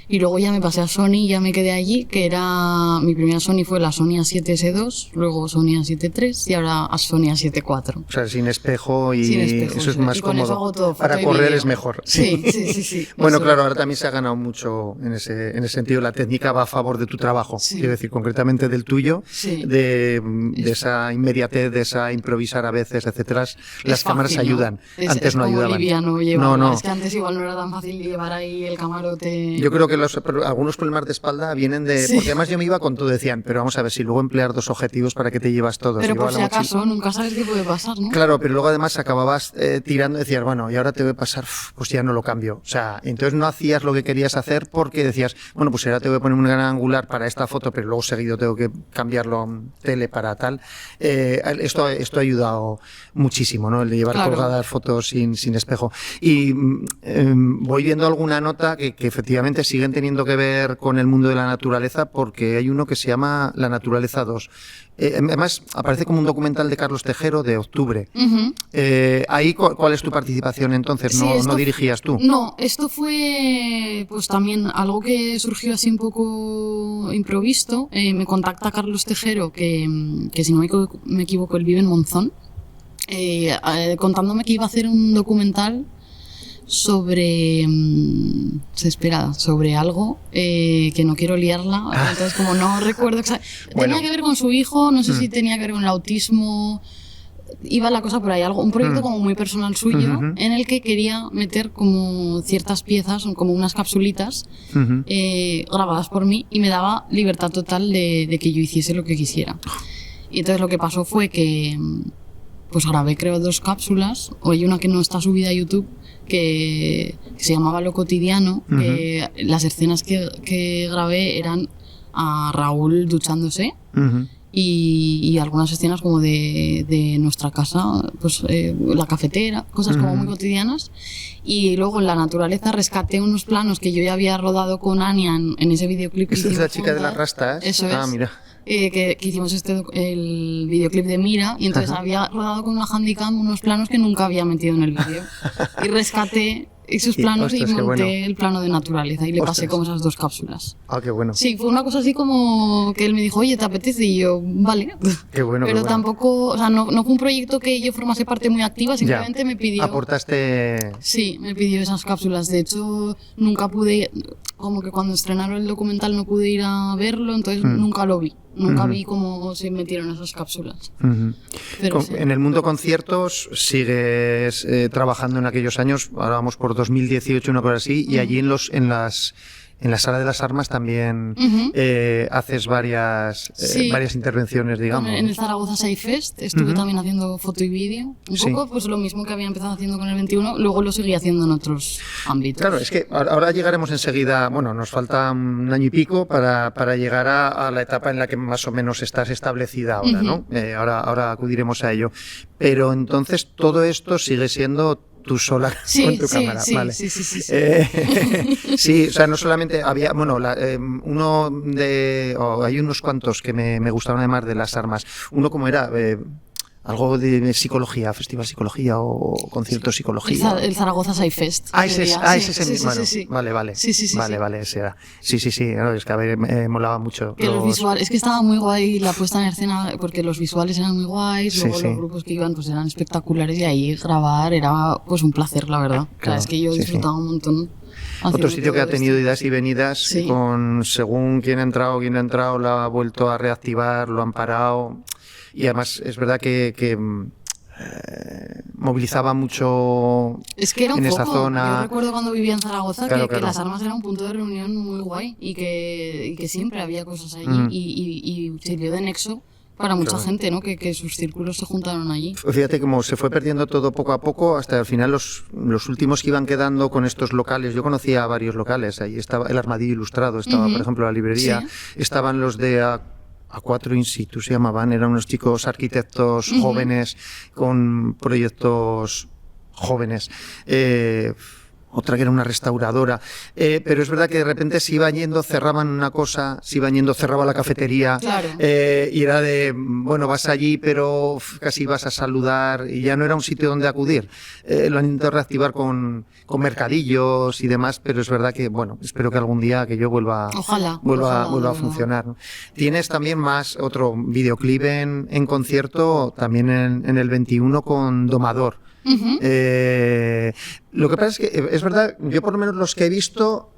Y luego ya me pasé a Sony y ya me quedé allí, que era... Mi primera Sony fue la Sony A7S2, luego Sony A7 III y ahora a Sony A7 IV. O sea, sin espejo y sin espejo, eso es más cómodo. Eso hago todo, para correr es mejor. Sí. Bueno, claro, ahora también se ha ganado mucho en ese sentido. La técnica va a favor de tu trabajo, quiero decir, concretamente del tuyo, de esa inmediatez, de esa improvisar a veces, etcétera. Las cámaras ayudan. Antes no ayudaban. No. Es que antes igual no era tan fácil llevar ahí el camarote. Yo creo que algunos problemas de espalda vienen de... Porque además yo me iba con todo, decían, pero vamos a ver, si luego emplear 2 objetivos, ¿para qué te llevas todos? Pero por si acaso, nunca sabes qué puede pasar, ¿no? Claro, pero luego además acababas tirando y decías, bueno, y ahora te voy a pasar, pues ya no lo cambio. O sea, entonces no hacías lo que querías hacer porque decías, bueno, pues ahora te voy a poner un gran angular para esta foto, pero luego seguido tengo que cambiarlo en tele para tal. Esto ha ayudado muchísimo, ¿no? El de llevar colgadas fotos sin espejo. Y voy viendo alguna nota que efectivamente siguen teniendo que ver con el mundo de la naturaleza, porque hay uno que se llama La Naturaleza 2. Además, aparece como un documental de Carlos Tejero de octubre. Ahí, ¿cuál es tu participación entonces? ¿No dirigías tú? No, esto fue pues también algo que surgió así un poco improvisto. Me contacta Carlos Tejero, que si no me equivoco, él vive en Monzón, contándome que iba a hacer un documental sobre algo que no quiero liarla, entonces como no recuerdo exactamente, tenía que ver con su hijo, no sé si tenía que ver con el autismo, iba la cosa por ahí, un proyecto como muy personal suyo, en el que quería meter como ciertas piezas, como unas capsulitas grabadas por mí, y me daba libertad total de que yo hiciese lo que quisiera. Y entonces lo que pasó fue que pues grabé creo 2 cápsulas, o hay una que no está subida a YouTube, que se llamaba Lo Cotidiano, que las escenas que grabé eran a Raúl duchándose, y algunas escenas como de nuestra casa, pues la cafetera, cosas como muy cotidianas. Y luego en la naturaleza rescaté unos planos que yo ya había rodado con Ania en ese videoclip. ¿Esa es la chica de las rastas? Eso es. Mira. Que hicimos el videoclip de Mira, y entonces había rodado con una Handycam unos planos que nunca había metido en el vídeo, y rescaté esos planos y monté el plano de naturaleza y le pasé como esas 2 cápsulas. Qué bueno. Sí, fue una cosa así como que él me dijo, oye, ¿te apetece? Y yo, vale. Qué bueno. Pero tampoco, o sea, no fue un proyecto que yo formase parte muy activa, simplemente me pidió... Aportaste... Sí, me pidió esas cápsulas. De hecho, nunca pude, como que cuando estrenaron el documental no pude ir a verlo, entonces nunca lo vi. Nunca vi cómo se metieron esas cápsulas. Pero sí. En el mundo conciertos sigues trabajando en aquellos años, ahora vamos por 2018, una cosa así, y allí en la Sala de las Armas también haces varias intervenciones, digamos. En el Zaragoza Sci Fest estuve también haciendo foto y vídeo. Un poco pues lo mismo que había empezado haciendo con el 21, luego lo seguí haciendo en otros ámbitos. Claro, es que ahora llegaremos enseguida, bueno, nos falta un año y pico para llegar a la etapa en la que más o menos estás establecida ahora, ¿no? Ahora acudiremos a ello. Pero entonces todo esto sigue siendo tú sola con tu cámara, vale. Sí. Sí, o sea, no solamente había, bueno, hay unos cuantos que me gustaron además de las armas. Uno como era algo de psicología, festival psicología o concierto de psicología. El Zaragoza Sci Fest. Ese es mismo. Vale. Sí. Vale, ese era. Sí, no, es que a ver, molaba mucho. Que los visuales, es que estaba muy guay la puesta en escena, porque los visuales eran muy guays, luego los grupos que iban pues eran espectaculares, y ahí grabar era pues un placer, la verdad. Claro, es que yo disfrutaba un montón. Otro sitio que ha tenido idas y venidas, con según quién ha entrado, lo ha vuelto a reactivar, lo han parado. Y además es verdad que movilizaba mucho es que era un en foco. esa zona. Yo recuerdo cuando vivía en Zaragoza Claro, que claro. las armas eran un punto de reunión muy guay y que siempre había cosas allí y sirvió de nexo para mucha gente, ¿no? Que sus círculos se juntaron allí. Fíjate cómo se fue perdiendo todo poco a poco, hasta el final los últimos que iban quedando con estos locales. Yo conocía varios locales, ahí estaba el Armadillo Ilustrado, estaba por ejemplo la librería, Sí. estaban los de A4 In Situ, se llamaban, eran unos chicos arquitectos jóvenes con proyectos jóvenes. Otra que era una restauradora, pero es verdad que de repente se iban yendo, cerraban una cosa, se iban yendo, cerraba la cafetería, Claro. y era de, bueno, vas allí, pero casi vas a saludar, y ya no era un sitio donde acudir. Lo han intentado reactivar con mercadillos y demás, pero es verdad que, bueno, espero que algún día aquello vuelva a funcionar, ¿no? Tienes también más otro videoclip en concierto, también en el 21 con Domador. Lo que pasa es que es verdad, yo por lo menos los que he visto,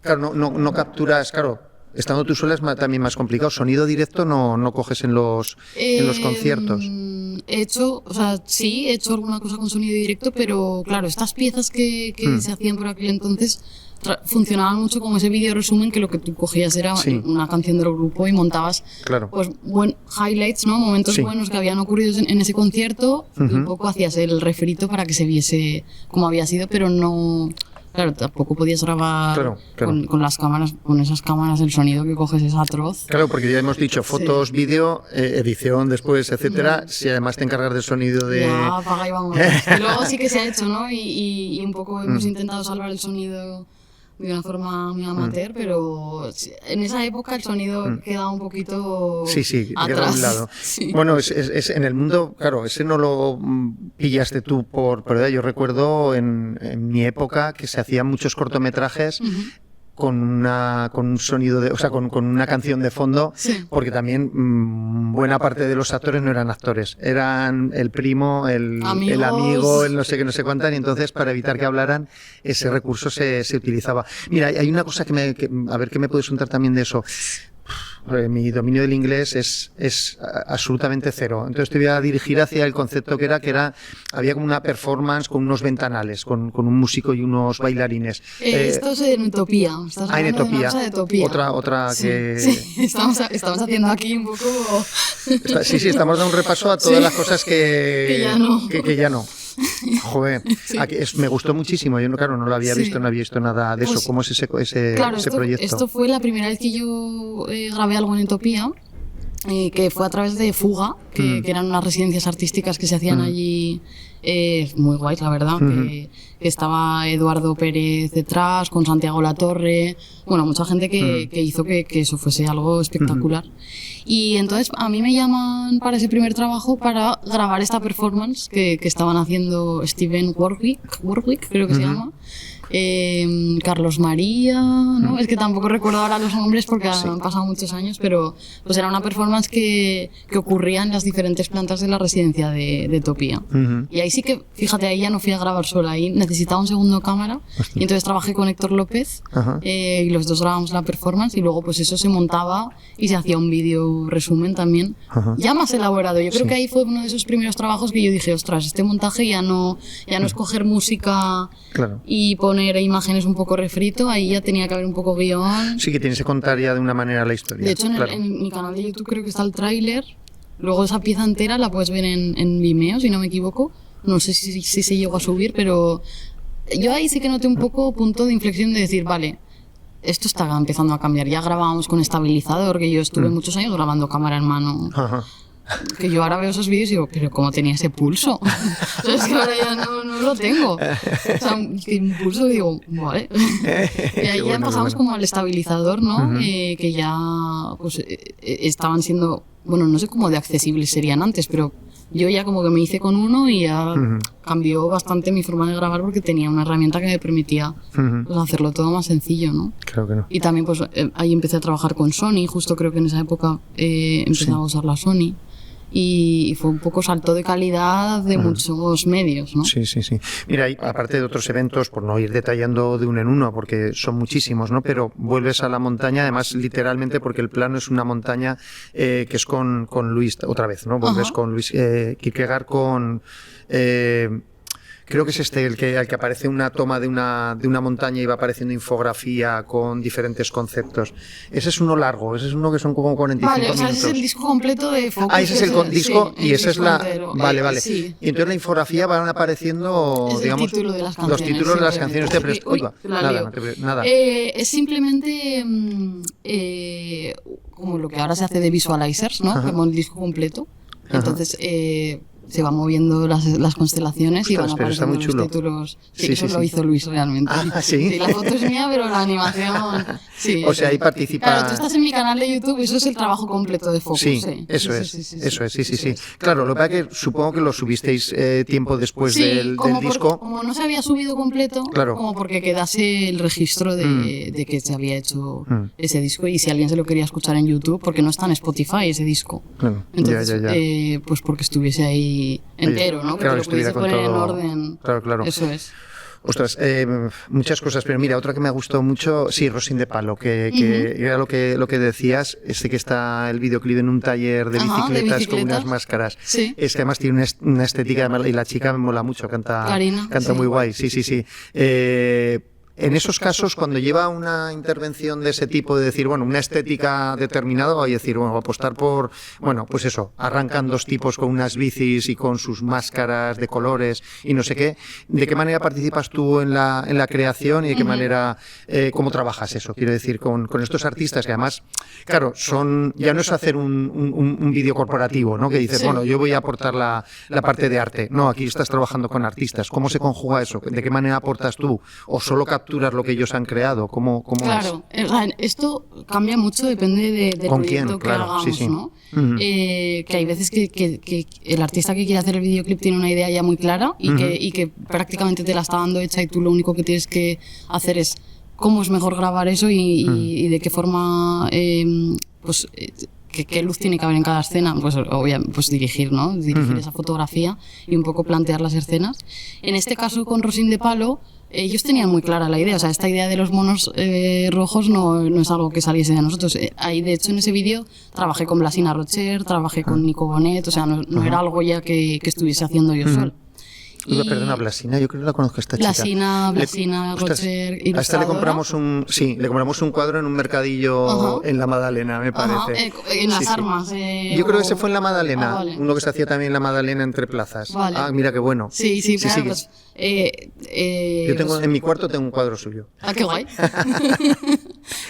claro, no capturas, claro, estando tú sola es también más complicado. Sonido directo no coges en los conciertos. He hecho, o sea, sí, he hecho alguna cosa con sonido directo, pero claro, estas piezas que se hacían por aquel entonces funcionaban mucho como ese vídeo resumen, que lo que tú cogías era una canción del grupo y montabas pues highlights, ¿no? Momentos buenos que habían ocurrido en ese concierto y un poco hacías el refrito para que se viese cómo había sido, pero no... Claro, tampoco podías grabar con las cámaras, con esas cámaras, el sonido que coges es atroz. Claro, porque ya hemos dicho fotos, vídeo, edición después, etcétera. Si además te encargas del sonido de... Ya, apaga y vamos. Y luego sí que se ha hecho, ¿no? Y un poco hemos intentado salvar el sonido de una forma muy amateur, pero en esa época el sonido quedaba un poquito queda atrás. a un lado. Sí. Bueno, es en el mundo, claro, ese no lo pillaste tú por edad. Yo recuerdo en mi época que se hacían muchos cortometrajes con un sonido o sea, con una canción de fondo, porque también buena parte de los actores no eran actores, eran el primo, el amigo, el no sé qué, no sé cuántas, y entonces para evitar que hablaran, ese recurso se utilizaba. Mira, hay una cosa a ver qué me puedes contar también de eso. Mi dominio del inglés es absolutamente cero. Entonces te voy a dirigir hacia el concepto que era había como una performance con unos ventanales, con un músico y unos bailarines. Esto es en Utopía. En Utopía. Otra sí, que... Sí, estamos haciendo aquí un poco... Sí, estamos dando un repaso a todas las cosas que ya no. Joder, me gustó muchísimo. Yo no lo había visto, no había visto nada de eso. ¿Cómo es ese proyecto? Esto fue la primera vez que yo grabé algo en Utopía, que fue a través de Fuga, que eran unas residencias artísticas que se hacían allí, muy guays, la verdad, que estaba Eduardo Pérez detrás, con Santiago Latorre, bueno, mucha gente que hizo que eso fuese algo espectacular. Y entonces a mí me llaman para ese primer trabajo para grabar esta performance que estaban haciendo Steven Warwick, creo que se llama, Carlos María, ¿no? Es que tampoco recuerdo ahora los nombres porque han pasado muchos años, pero pues era una performance que ocurría en las diferentes plantas de la residencia de Utopía. Y ahí sí que, fíjate, ahí ya no fui a grabar sola, ahí necesitaba un segundo cámara. Y entonces trabajé con Héctor López y los dos grabamos la performance y luego pues eso se montaba y se hacía un vídeo resumen también, ya más elaborado. Yo creo que ahí fue uno de esos primeros trabajos que yo dije, ostras, este montaje ya no es coger música y poner imágenes un poco refrito, ahí ya tenía que haber un poco guión. Sí, que tienes que contar ya de una manera la historia. De hecho, en mi canal de YouTube creo que está el tráiler. Luego esa pieza entera la puedes ver en Vimeo, si no me equivoco. No sé si se llegó a subir, pero yo ahí sí que noté un poco punto de inflexión de decir, vale, esto está empezando a cambiar. Ya grabábamos con estabilizador, que yo estuve muchos años grabando cámara en mano. Que yo ahora veo esos vídeos y digo, pero ¿cómo tenía ese pulso? O sea, es que ahora ya no lo tengo. O sea, un pulso que digo, vale. Y ahí ya pasamos como al estabilizador, ¿no? Que ya pues estaban siendo, bueno, no sé cómo de accesibles serían antes, pero yo ya como que me hice con uno y ya cambió bastante mi forma de grabar porque tenía una herramienta que me permitía pues, hacerlo todo más sencillo, ¿no? Creo que no. Y también pues ahí empecé a trabajar con Sony, justo creo que en esa época empecé a usar la Sony. y fue un poco salto de calidad de muchos medios, ¿no? Sí. Mira, aparte de otros eventos, por no ir detallando de uno en uno, porque son muchísimos, ¿no? Pero vuelves a la montaña, además literalmente porque el plano es una montaña que es con Luis, otra vez, ¿no? Vuelves con Luis Kierkegaard, con... creo que es el que aparece una toma de una montaña y va apareciendo infografía con diferentes conceptos. Ese es uno largo, ese es uno que son como 45 minutos. Vale, o sea, ese es el disco completo de Focus. Ese es el disco sí, y esa es la... entero. Vale. Sí. Y entonces la infografía van apareciendo, Es digamos, título de las los títulos de las canciones. Nada. Es simplemente como lo que ahora se hace de visualizers, ¿no? Como el disco completo. Entonces... se van moviendo las constelaciones y van apareciendo los títulos. Sí, eso lo hizo Luis realmente. ¿Sí? La foto es mía, pero la animación... Sí, o sea, ahí participa... Claro, tú estás en mi canal de YouTube, eso es el trabajo completo de Focus. Eso es. Claro, lo que pasa es que supongo que lo subisteis tiempo después del disco. Como no se había subido completo, claro. Como porque quedase el registro de que se había hecho ese disco, y si alguien se lo quería escuchar en YouTube, porque no está en Spotify ese disco. Claro. Entonces, ya. Pues porque estuviese ahí entero, ¿no? Que claro, te lo pudiese poner en orden. Claro. Eso es. Ostras, muchas cosas, pero mira, otra que me ha gustado mucho, sí, Rosín de Palo, que era lo que decías, que está el videoclip en un taller de bicicletas con unas máscaras. Sí. Es que además tiene una estética, y la chica me mola mucho, canta muy guay, sí. En esos casos, cuando lleva una intervención de ese tipo, de decir, bueno, una estética determinada, voy a decir, bueno, apostar por, bueno, pues eso, arrancan dos tipos con unas bicis y con sus máscaras de colores y no sé qué, ¿de qué manera participas tú en la creación y de qué manera, cómo trabajas eso? Quiero decir, con estos artistas que además, claro, ya no es hacer un vídeo corporativo, ¿no? Que dices, bueno, yo voy a aportar la parte de arte. No, aquí estás trabajando con artistas. ¿Cómo se conjuga eso? ¿De qué manera aportas tú? ¿O solo capturas lo que ellos han creado? ¿Cómo claro, es? O sea, esto cambia mucho, depende del proyecto que hagamos, ¿no? Que hay veces que el artista que quiere hacer el videoclip tiene una idea ya muy clara y que prácticamente te la está dando hecha, y tú lo único que tienes que hacer es cómo es mejor grabar eso y de qué forma, qué luz tiene que haber en cada escena, pues dirigir, ¿no? Dirigir esa fotografía y un poco plantear las escenas. En este caso con Rosín de Palo, ellos tenían muy clara la idea, o sea, esta idea de los monos rojos no es algo que saliese de nosotros. Ahí, de hecho, en ese vídeo trabajé con Blasina Rocher, trabajé con Nico Bonet, o sea, no era algo ya que estuviese haciendo yo sola. Perdona, Blasina, yo creo que la conozco, esta chica. Blasina Rocher, a esta le compramos un cuadro en un mercadillo en la Madalena, me parece. En las armas. Yo creo que ese fue en la Madalena, vale. Uno que se hacía también en la Madalena entre plazas. Vale. Mira qué bueno. Sí, claro, pues, yo tengo en mi cuarto tengo un cuadro suyo. Qué guay.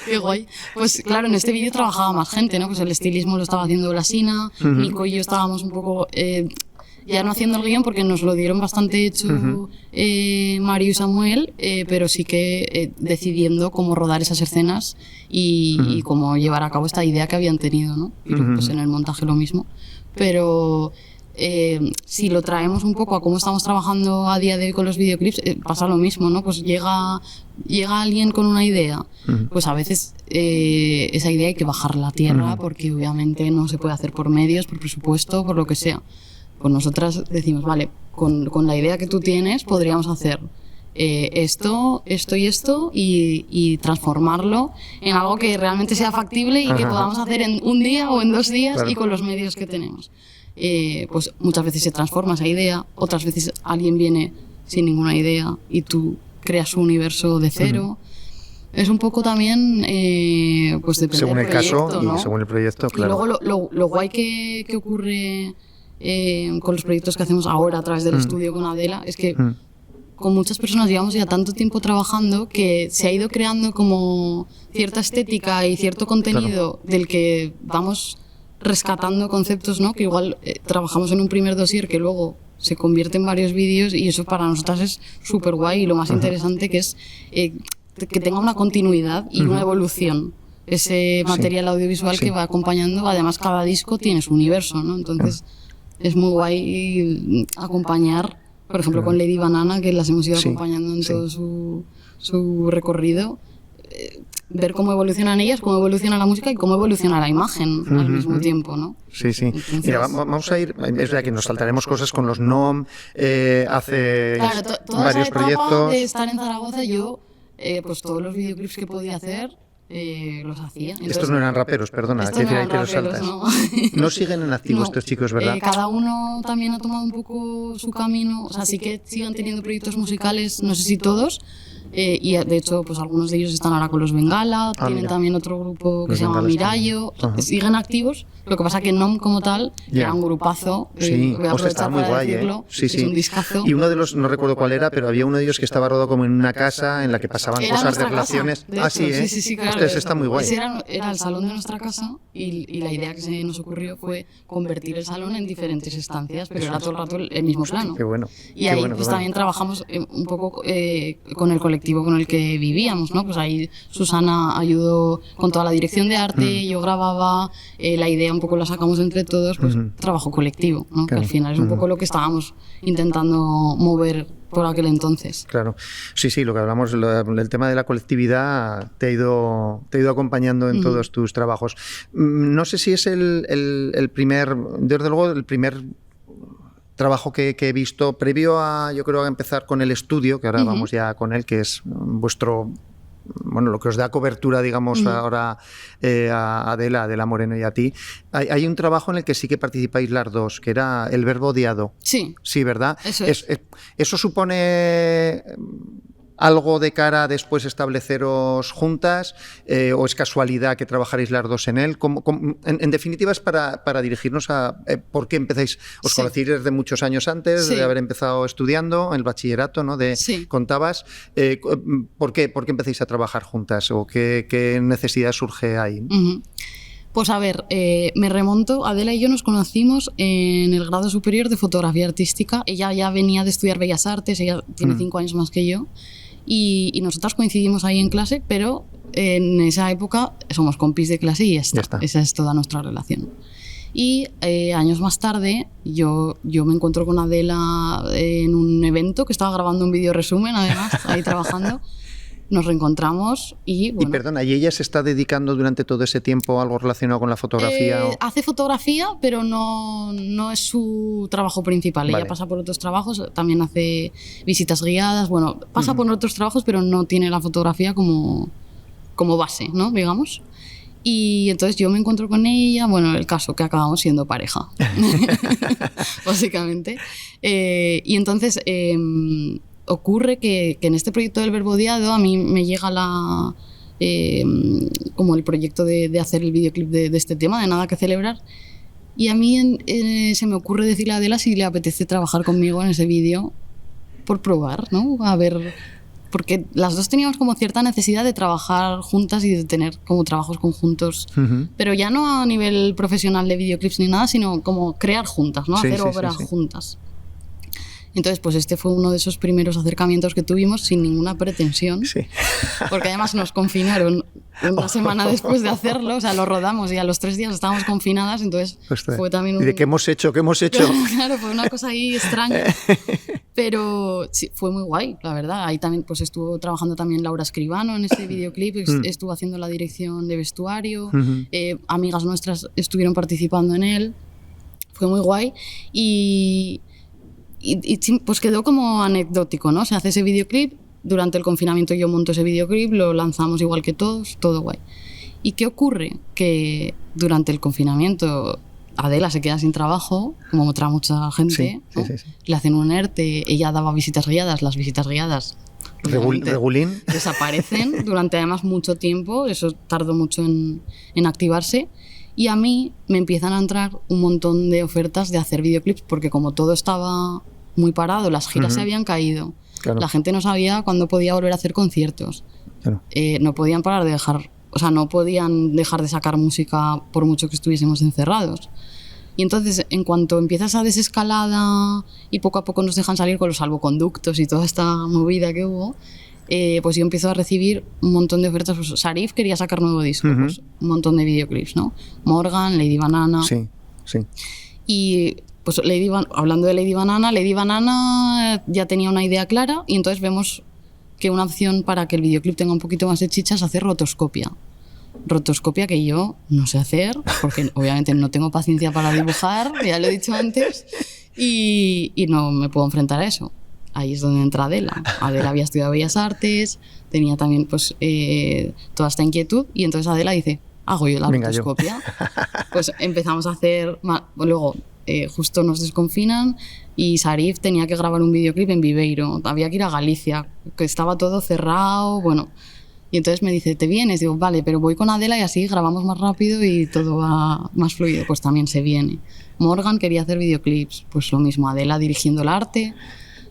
Qué guay. Pues claro, en este vídeo trabajaba más gente, ¿no? Pues el estilismo lo estaba haciendo Blasina, Nico y yo estábamos un poco... ya no haciendo el guión porque nos lo dieron bastante hecho Mario y Samuel, pero sí que decidiendo cómo rodar esas escenas y cómo llevar a cabo esta idea que habían tenido, ¿no? Y pues en el montaje lo mismo. Pero si lo traemos un poco a cómo estamos trabajando a día de hoy con los videoclips, pasa lo mismo, ¿no? Pues llega alguien con una idea, pues a veces esa idea hay que bajarla a tierra porque obviamente no se puede hacer por medios, por presupuesto, por lo que sea. Pues nosotras decimos, vale, con la idea que tú tienes podríamos hacer esto y transformarlo en algo que realmente sea factible y que podamos hacer en un día o en 2 días, claro. Y con los medios que tenemos. Pues muchas veces se transforma esa idea, otras veces alguien viene sin ninguna idea y tú creas su universo de cero. Es un poco también, pues depende según del proyecto, caso, ¿no? Y según el proyecto, claro. Y luego lo guay que ocurre con los proyectos que hacemos ahora a través del estudio con Adela es que con muchas personas llevamos ya tanto tiempo trabajando que se ha ido creando como cierta estética y cierto contenido, claro, del que vamos rescatando conceptos, ¿no? Que igual trabajamos en un primer dossier que luego se convierte en varios vídeos, y eso para nosotras es súper guay, y lo más interesante que es que tenga una continuidad y una evolución ese material audiovisual que va acompañando. Además, cada disco tiene su universo, ¿no? Entonces es muy guay acompañar, por ejemplo, con Lady Banana, que las hemos ido acompañando en todo su recorrido. ver cómo evolucionan ellas, cómo evoluciona la música y cómo evoluciona la imagen al mismo tiempo, ¿no? Sí, sí. Entonces, mira, vamos a ir, es verdad que nos saltaremos cosas con los NOM, hace claro, toda varios esa etapa proyectos. de estar en Zaragoza, yo, pues todos los videoclips que podía hacer, los hacía. Entonces, estos no eran raperos, perdona, estos que no decir, eran ahí te los raperos, saltas. no. No siguen en activo No. estos chicos, ¿verdad? Cada uno también ha tomado un poco su camino, o sea, sí que siguen teniendo proyectos musicales, no sé si todos, y de hecho, pues algunos de ellos están ahora con los Bengala, tienen mira. también otro grupo que Los se llama Bengalas Mirayo, también. siguen activos, lo que pasa que NOM como tal Ya. era un grupazo, Sí, voy a hostia, estaba aprovechar muy para guay, decirlo, Sí, sí. es un discazo. Y uno de los, no recuerdo cuál era, pero había uno de ellos que estaba rodado como en una casa en la que pasaban Era cosas de nuestra casa, relaciones. de hecho, Sí, ¿eh? sí, claro. Hostia, ese está muy guay. Ese era el salón de nuestra casa y la idea que se nos ocurrió fue convertir el salón en diferentes estancias, pero era todo el rato el mismo plano. Qué bueno. Y ahí pues también trabajamos un poco con el colectivo con el que vivíamos, ¿no? Pues ahí Susana ayudó con toda la dirección de arte, yo grababa, la idea un poco la sacamos entre todos, pues trabajo colectivo, ¿no? Claro. Que al final es un poco lo que estábamos intentando mover por aquel entonces. Claro, sí, sí, lo que hablamos, el tema de la colectividad te ha ido acompañando en todos tus trabajos. No sé si es el primer, desde luego, el primer trabajo que he visto previo a, yo creo, a empezar con el estudio, que ahora vamos ya con él, que es vuestro... Bueno, lo que os da cobertura, digamos, ahora a Adela Moreno y a ti. Hay un trabajo en el que sí que participáis las dos, que era El Verbo Odiado. Sí. Sí, ¿verdad? Eso es. ¿Eso supone algo de cara a después estableceros juntas o es casualidad que trabajaréis las dos en él? En definitiva es para dirigirnos a por qué empezáis. Os conocéis desde muchos años antes de haber empezado estudiando en el bachillerato, ¿no? Contabas. ¿Por qué empezáis a trabajar juntas o qué necesidad surge ahí? Pues a ver, me remonto, Adela y yo nos conocimos en el grado superior de fotografía artística. Ella ya venía de estudiar Bellas Artes, ella tiene 5 años más que yo. Y nosotras coincidimos ahí en clase, pero en esa época somos compis de clase y ya está. Esa es toda nuestra relación. Y años más tarde yo me encuentro con Adela en un evento que estaba grabando un vídeo resumen, además, ahí trabajando. Nos reencontramos y bueno. Y perdona, ¿y ella se está dedicando durante todo ese tiempo a algo relacionado con la fotografía? Hace fotografía, pero no es su trabajo principal. Ella pasa por otros trabajos, también hace visitas guiadas, bueno, pasa por otros trabajos, pero no tiene la fotografía como base, ¿no? Digamos. Y entonces yo me encuentro con ella, bueno, el caso que acabamos siendo pareja, básicamente. Y entonces... ocurre que en este proyecto del Verbo Odiado a mí me llega como el proyecto de hacer el videoclip de este tema, de Nada que Celebrar, y a mí se me ocurre decirle a Adela si le apetece trabajar conmigo en ese vídeo por probar, ¿no? A ver, porque las dos teníamos como cierta necesidad de trabajar juntas y de tener como trabajos conjuntos, pero ya no a nivel profesional de videoclips ni nada, sino como crear juntas, ¿no? Hacer obras juntas. Entonces, pues este fue uno de esos primeros acercamientos que tuvimos sin ninguna pretensión, porque además nos confinaron una semana después de hacerlo, o sea, lo rodamos y a los 3 días estábamos confinadas, entonces fue también ¿Y de qué hemos hecho? ¿Qué hemos hecho? Claro, fue una cosa ahí extraña, pero sí, fue muy guay, la verdad. Ahí también pues estuvo trabajando también Laura Escribano en este videoclip, estuvo haciendo la dirección de vestuario, amigas nuestras estuvieron participando en él, fue muy guay y pues quedó como anecdótico, ¿no? Se hace ese videoclip, durante el confinamiento yo monto ese videoclip, lo lanzamos igual que todos, todo guay. ¿Y qué ocurre? Que durante el confinamiento Adela se queda sin trabajo, como otra mucha gente, ¿no? Le hacen un ERTE, ella daba visitas guiadas, las visitas guiadas regulín desaparecen durante además mucho tiempo, eso tardó mucho en activarse. Y a mí me empiezan a entrar un montón de ofertas de hacer videoclips, porque como todo estaba muy parado, las giras se habían caído, la gente no sabía cuándo podía volver a hacer conciertos, no podían parar de dejar, o sea, no podían dejar de sacar música por mucho que estuviésemos encerrados. Y entonces, en cuanto empieza esa desescalada y poco a poco nos dejan salir con los salvoconductos y toda esta movida que hubo, pues yo empiezo a recibir un montón de ofertas. Pues Sarif quería sacar nuevo disco, pues un montón de videoclips, ¿no? Morgan, Lady Banana. Sí. Y pues hablando de Lady Banana ya tenía una idea clara y entonces vemos que una opción para que el videoclip tenga un poquito más de chicha es hacer rotoscopia. Rotoscopia que yo no sé hacer, porque obviamente no tengo paciencia para dibujar, ya lo he dicho antes, y no me puedo enfrentar a eso. Ahí es donde entra Adela. Adela había estudiado Bellas Artes, tenía también pues toda esta inquietud, y entonces Adela dice, hago yo la rotoscopia. Pues empezamos a hacer, luego justo nos desconfinan y Sarif tenía que grabar un videoclip en Viveiro, había que ir a Galicia, que estaba todo cerrado, bueno. Y entonces me dice, ¿te vienes? Digo, vale, pero voy con Adela y así grabamos más rápido y todo va más fluido. Pues también se viene. Morgan quería hacer videoclips, pues lo mismo, Adela dirigiendo el arte.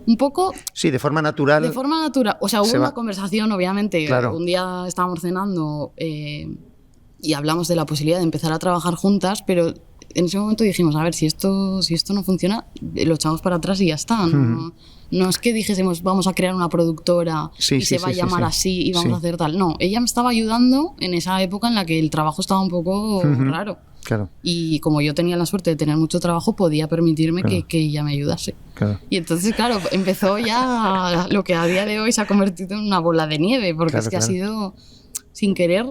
Un poco... Sí, de forma natural. De forma natural. O sea, hubo una conversación, obviamente. Claro. Un día estábamos cenando y hablamos de la posibilidad de empezar a trabajar juntas, pero en ese momento dijimos, a ver, si esto no funciona, lo echamos para atrás y ya está. No es que dijésemos, vamos a crear una productora y se va a llamar así y vamos a hacer tal. No, ella me estaba ayudando en esa época en la que el trabajo estaba un poco raro. Claro. Y como yo tenía la suerte de tener mucho trabajo, podía permitirme que ella me ayudase. Claro. Y entonces, claro, empezó ya lo que a día de hoy se ha convertido en una bola de nieve, porque es que ha sido, sin querer,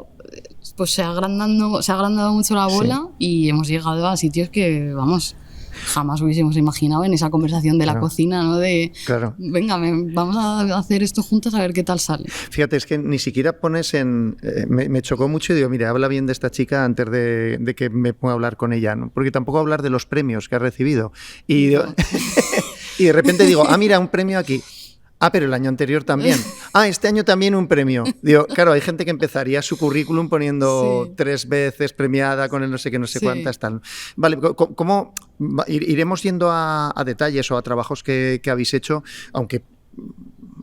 pues se ha agrandado mucho la bola y hemos llegado a sitios que, vamos, jamás hubiésemos imaginado en esa conversación de la cocina, ¿no? De, venga, vamos a hacer esto juntas a ver qué tal sale. Fíjate, es que ni siquiera pones en... me chocó mucho y digo, mira, habla bien de esta chica antes de que me ponga a hablar con ella, ¿no? Porque tampoco hablar de los premios que ha recibido. Y, y de repente digo, mira, un premio aquí. Pero el año anterior también. Este año también un premio. Digo, claro, hay gente que empezaría su currículum poniendo 3 veces premiada con el no sé qué, no sé cuántas, tal. Vale, ¿cómo iremos yendo a detalles o a trabajos que habéis hecho, aunque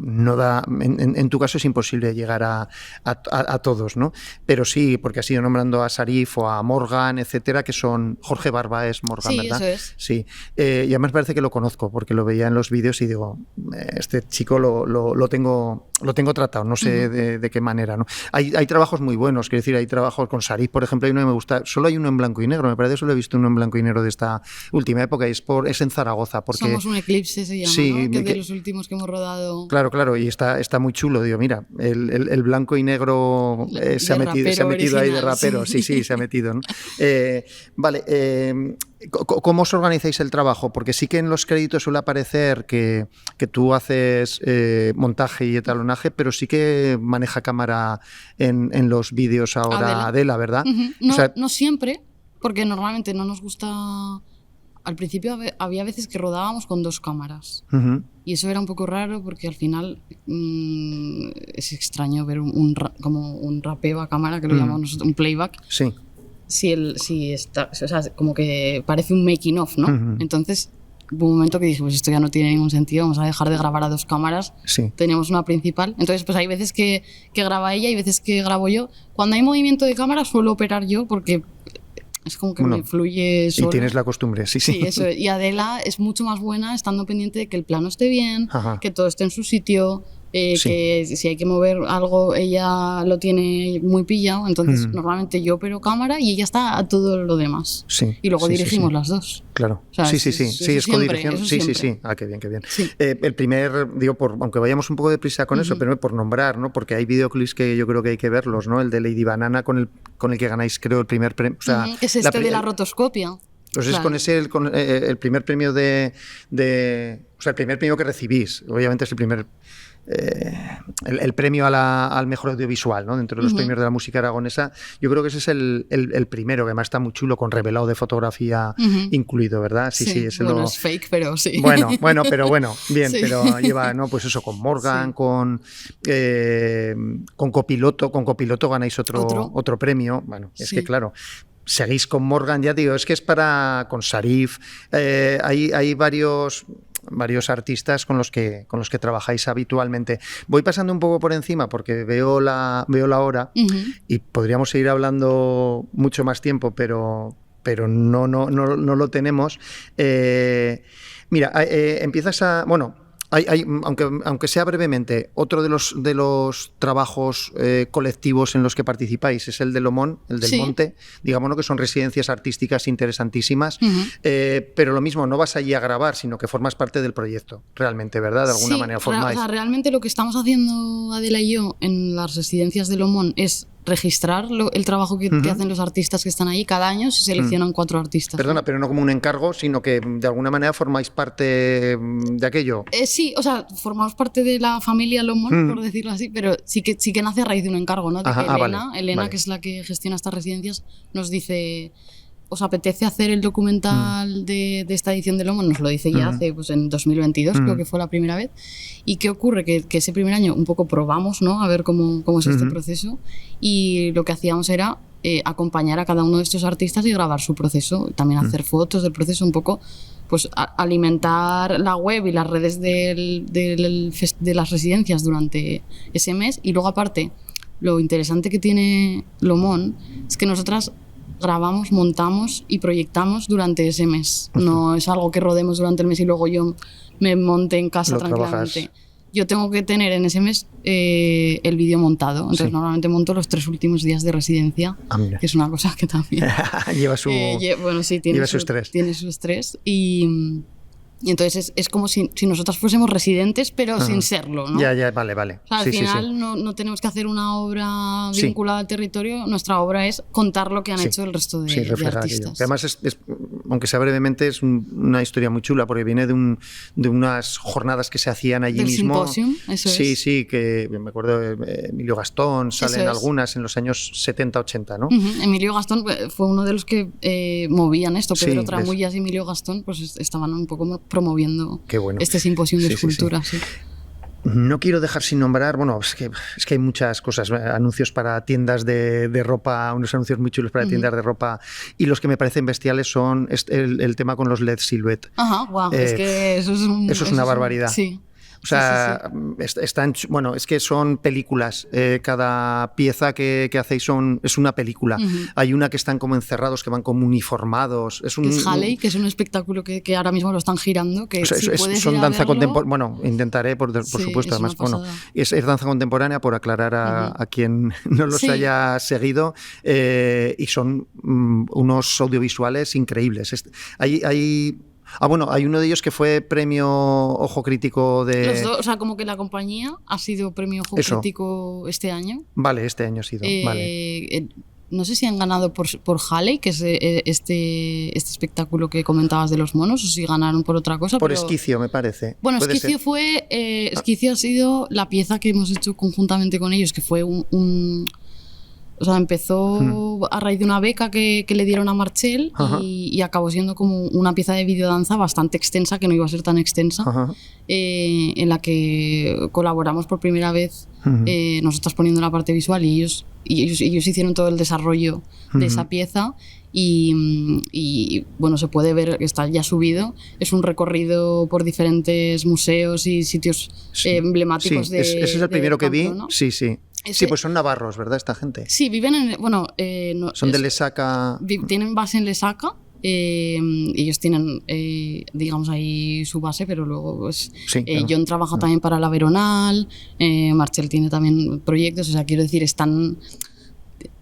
no da, en tu caso es imposible llegar a todos, ¿no? Pero sí, porque has ido nombrando a Sarif o a Morgan, etcétera, que son... Jorge Barba es Morgan, ¿verdad? Sí, eso es. Sí, y además parece que lo conozco, porque lo veía en los vídeos y digo, este chico lo tengo tratado, no sé de qué manera, ¿no? Hay trabajos muy buenos, quiero decir, hay trabajos con Sarif, por ejemplo, hay uno que me gusta, solo hay uno en blanco y negro, me parece que solo he visto uno en blanco y negro de esta última época, y es en Zaragoza, porque... Somos un eclipse, se llama, sí, ¿no? Que es de los últimos que hemos rodado. Claro, y está muy chulo, digo, mira, el blanco y negro se ha metido original, ahí de rapero, sí, se ha metido, ¿no? Vale, ¿cómo os organizáis el trabajo? Porque sí que en los créditos suele aparecer que tú haces montaje y etalonaje, pero sí que maneja cámara en los vídeos ahora Adela, ¿verdad? No, o sea, no siempre, porque normalmente no nos gusta... Al principio había veces que rodábamos con 2 cámaras y eso era un poco raro porque al final es extraño ver como un rapeo a cámara, que lo llamamos nosotros, un playback. Sí. Si está, o sea, como que parece un making of, ¿no? Entonces hubo un momento que dije, pues esto ya no tiene ningún sentido, vamos a dejar de grabar a 2 cámaras. Teníamos una principal. Entonces, pues hay veces que graba ella y veces que grabo yo. Cuando hay movimiento de cámara suelo operar yo porque... Es como que me fluye solo. Y tienes la costumbre, sí. Sí, eso es. Y Adela es mucho más buena estando pendiente de que el plano esté bien, que todo esté en su sitio, que si hay que mover algo, ella lo tiene muy pillado. Entonces, normalmente yo opero cámara y ella está a todo lo demás. Y luego dirigimos las dos. Claro. O sea, sí, es codirección. Sí. Qué bien. Sí. El primer, digo, aunque vayamos un poco deprisa con eso, pero por nombrar, ¿no? Porque hay videoclips que yo creo que hay que verlos, ¿no? El de Lady Banana con el que ganáis, creo, el primer premio. O sea, que es de la rotoscopia. Pues es con ese el primer premio o sea, el primer premio que recibís. Obviamente es el primer... el premio al mejor audiovisual, ¿no? Dentro de los premios de la música aragonesa, yo creo que ese es el primero, que además está muy chulo, con revelado de fotografía incluido, ¿verdad? Sí, es fake, pero sí. Bueno, bien, pero lleva, ¿no? Pues eso, con Morgan, con copiloto ganáis otro premio. Bueno, es que claro, seguís con Morgan, ya digo, es que es con Sarif, hay varios artistas con los que trabajáis habitualmente. Voy pasando un poco por encima porque veo la hora y podríamos seguir hablando mucho más tiempo, pero no lo tenemos. Mira, empiezas a... Bueno, Aunque sea brevemente, otro de los trabajos colectivos en los que participáis es el de Lomón, el del Monte, digamos, ¿no? Que son residencias artísticas interesantísimas, pero lo mismo, no vas allí a grabar, sino que formas parte del proyecto, realmente, ¿verdad? De alguna manera formáis. O sea, realmente lo que estamos haciendo Adela y yo en las residencias de Lomón es registrar el trabajo que hacen los artistas que están ahí. Cada año se seleccionan 4 artistas. Perdona, pero no como un encargo, sino que de alguna manera formáis parte de aquello. Sí, o sea, formamos parte de la familia Lomón, por decirlo así, pero sí que nace a raíz de un encargo, ¿no? De que Elena, que es la que gestiona estas residencias, nos dice: ¿os apetece hacer el documental de esta edición de Lomón? Nos lo dice ya hace, pues en 2022, creo que fue la primera vez. ¿Y qué ocurre? Que ese primer año un poco probamos, ¿no? A ver cómo es este proceso, y lo que hacíamos era acompañar a cada uno de estos artistas y grabar su proceso, también hacer fotos del proceso, un poco pues alimentar la web y las redes de las residencias durante ese mes. Y luego, aparte, lo interesante que tiene Lomón es que nosotras grabamos, montamos y proyectamos durante ese mes. No es algo que rodemos durante el mes y luego yo me monte en casa tranquilamente. Trabajas. Yo tengo que tener en ese mes el vídeo montado. Entonces normalmente monto los 3 últimos días de residencia, que es una cosa que también lleva su tiene su estrés. Tiene su estrés y entonces es como si nosotras fuésemos residentes, pero sin serlo, ¿no? Ya, vale. O sea, al final no tenemos que hacer una obra vinculada al territorio. Nuestra obra es contar lo que han hecho el resto de artistas. Además, aunque sea brevemente, es una historia muy chula, porque viene de unas jornadas que se hacían allí mismo. Simposium, eso es. Sí, que me acuerdo de Emilio Gastón, salen algunas en los años 70-80, ¿no? Emilio Gastón fue uno de los que movían esto. Pedro Tramullas y Emilio Gastón pues estaban un poco promoviendo este simposio de escultura. Sí. No quiero dejar sin nombrar, bueno, es que hay muchas cosas, anuncios para tiendas de ropa, unos anuncios muy chulos para tiendas de ropa, y los que me parecen bestiales son el tema con los LED Silhouette. Wow, es que eso es una barbaridad. Sí. O sea, están, bueno, es que son películas. Cada pieza que hacéis es una película. Hay una que están como encerrados, que van como uniformados. Es Halley, que es un espectáculo que ahora mismo lo están girando. Que son danza contemporánea. Bueno, intentaré, por supuesto. Además, es danza contemporánea, por aclarar a quien no los haya seguido. Y son unos audiovisuales increíbles. Hay uno de ellos que fue premio Ojo Crítico de... Los dos, o sea, como que la compañía ha sido premio Ojo Crítico este año. Vale, este año ha sido, vale. No sé si han ganado por Halley, que es este espectáculo que comentabas de los monos, o si ganaron por otra cosa. Por Esquicio, me parece. Bueno, Esquicio ha sido la pieza que hemos hecho conjuntamente con ellos, que fue o sea, empezó a raíz de una beca que le dieron a Marchel y acabó siendo como una pieza de videodanza bastante extensa, que no iba a ser tan extensa, en la que colaboramos por primera vez, nosotras poniendo la parte visual y ellos hicieron todo el desarrollo de esa pieza. Y bueno, se puede ver, está ya subido. Es un recorrido por diferentes museos y sitios emblemáticos de... Ese es el primero que vi, ¿no? Sí, pues son navarros, ¿verdad? Esta gente. Sí, viven en... son de Lesaca. Tienen base en Lesaca. Ellos tienen, digamos, ahí su base, pero luego pues, John trabaja también para la Veronal, Marchel tiene también proyectos, o sea, quiero decir,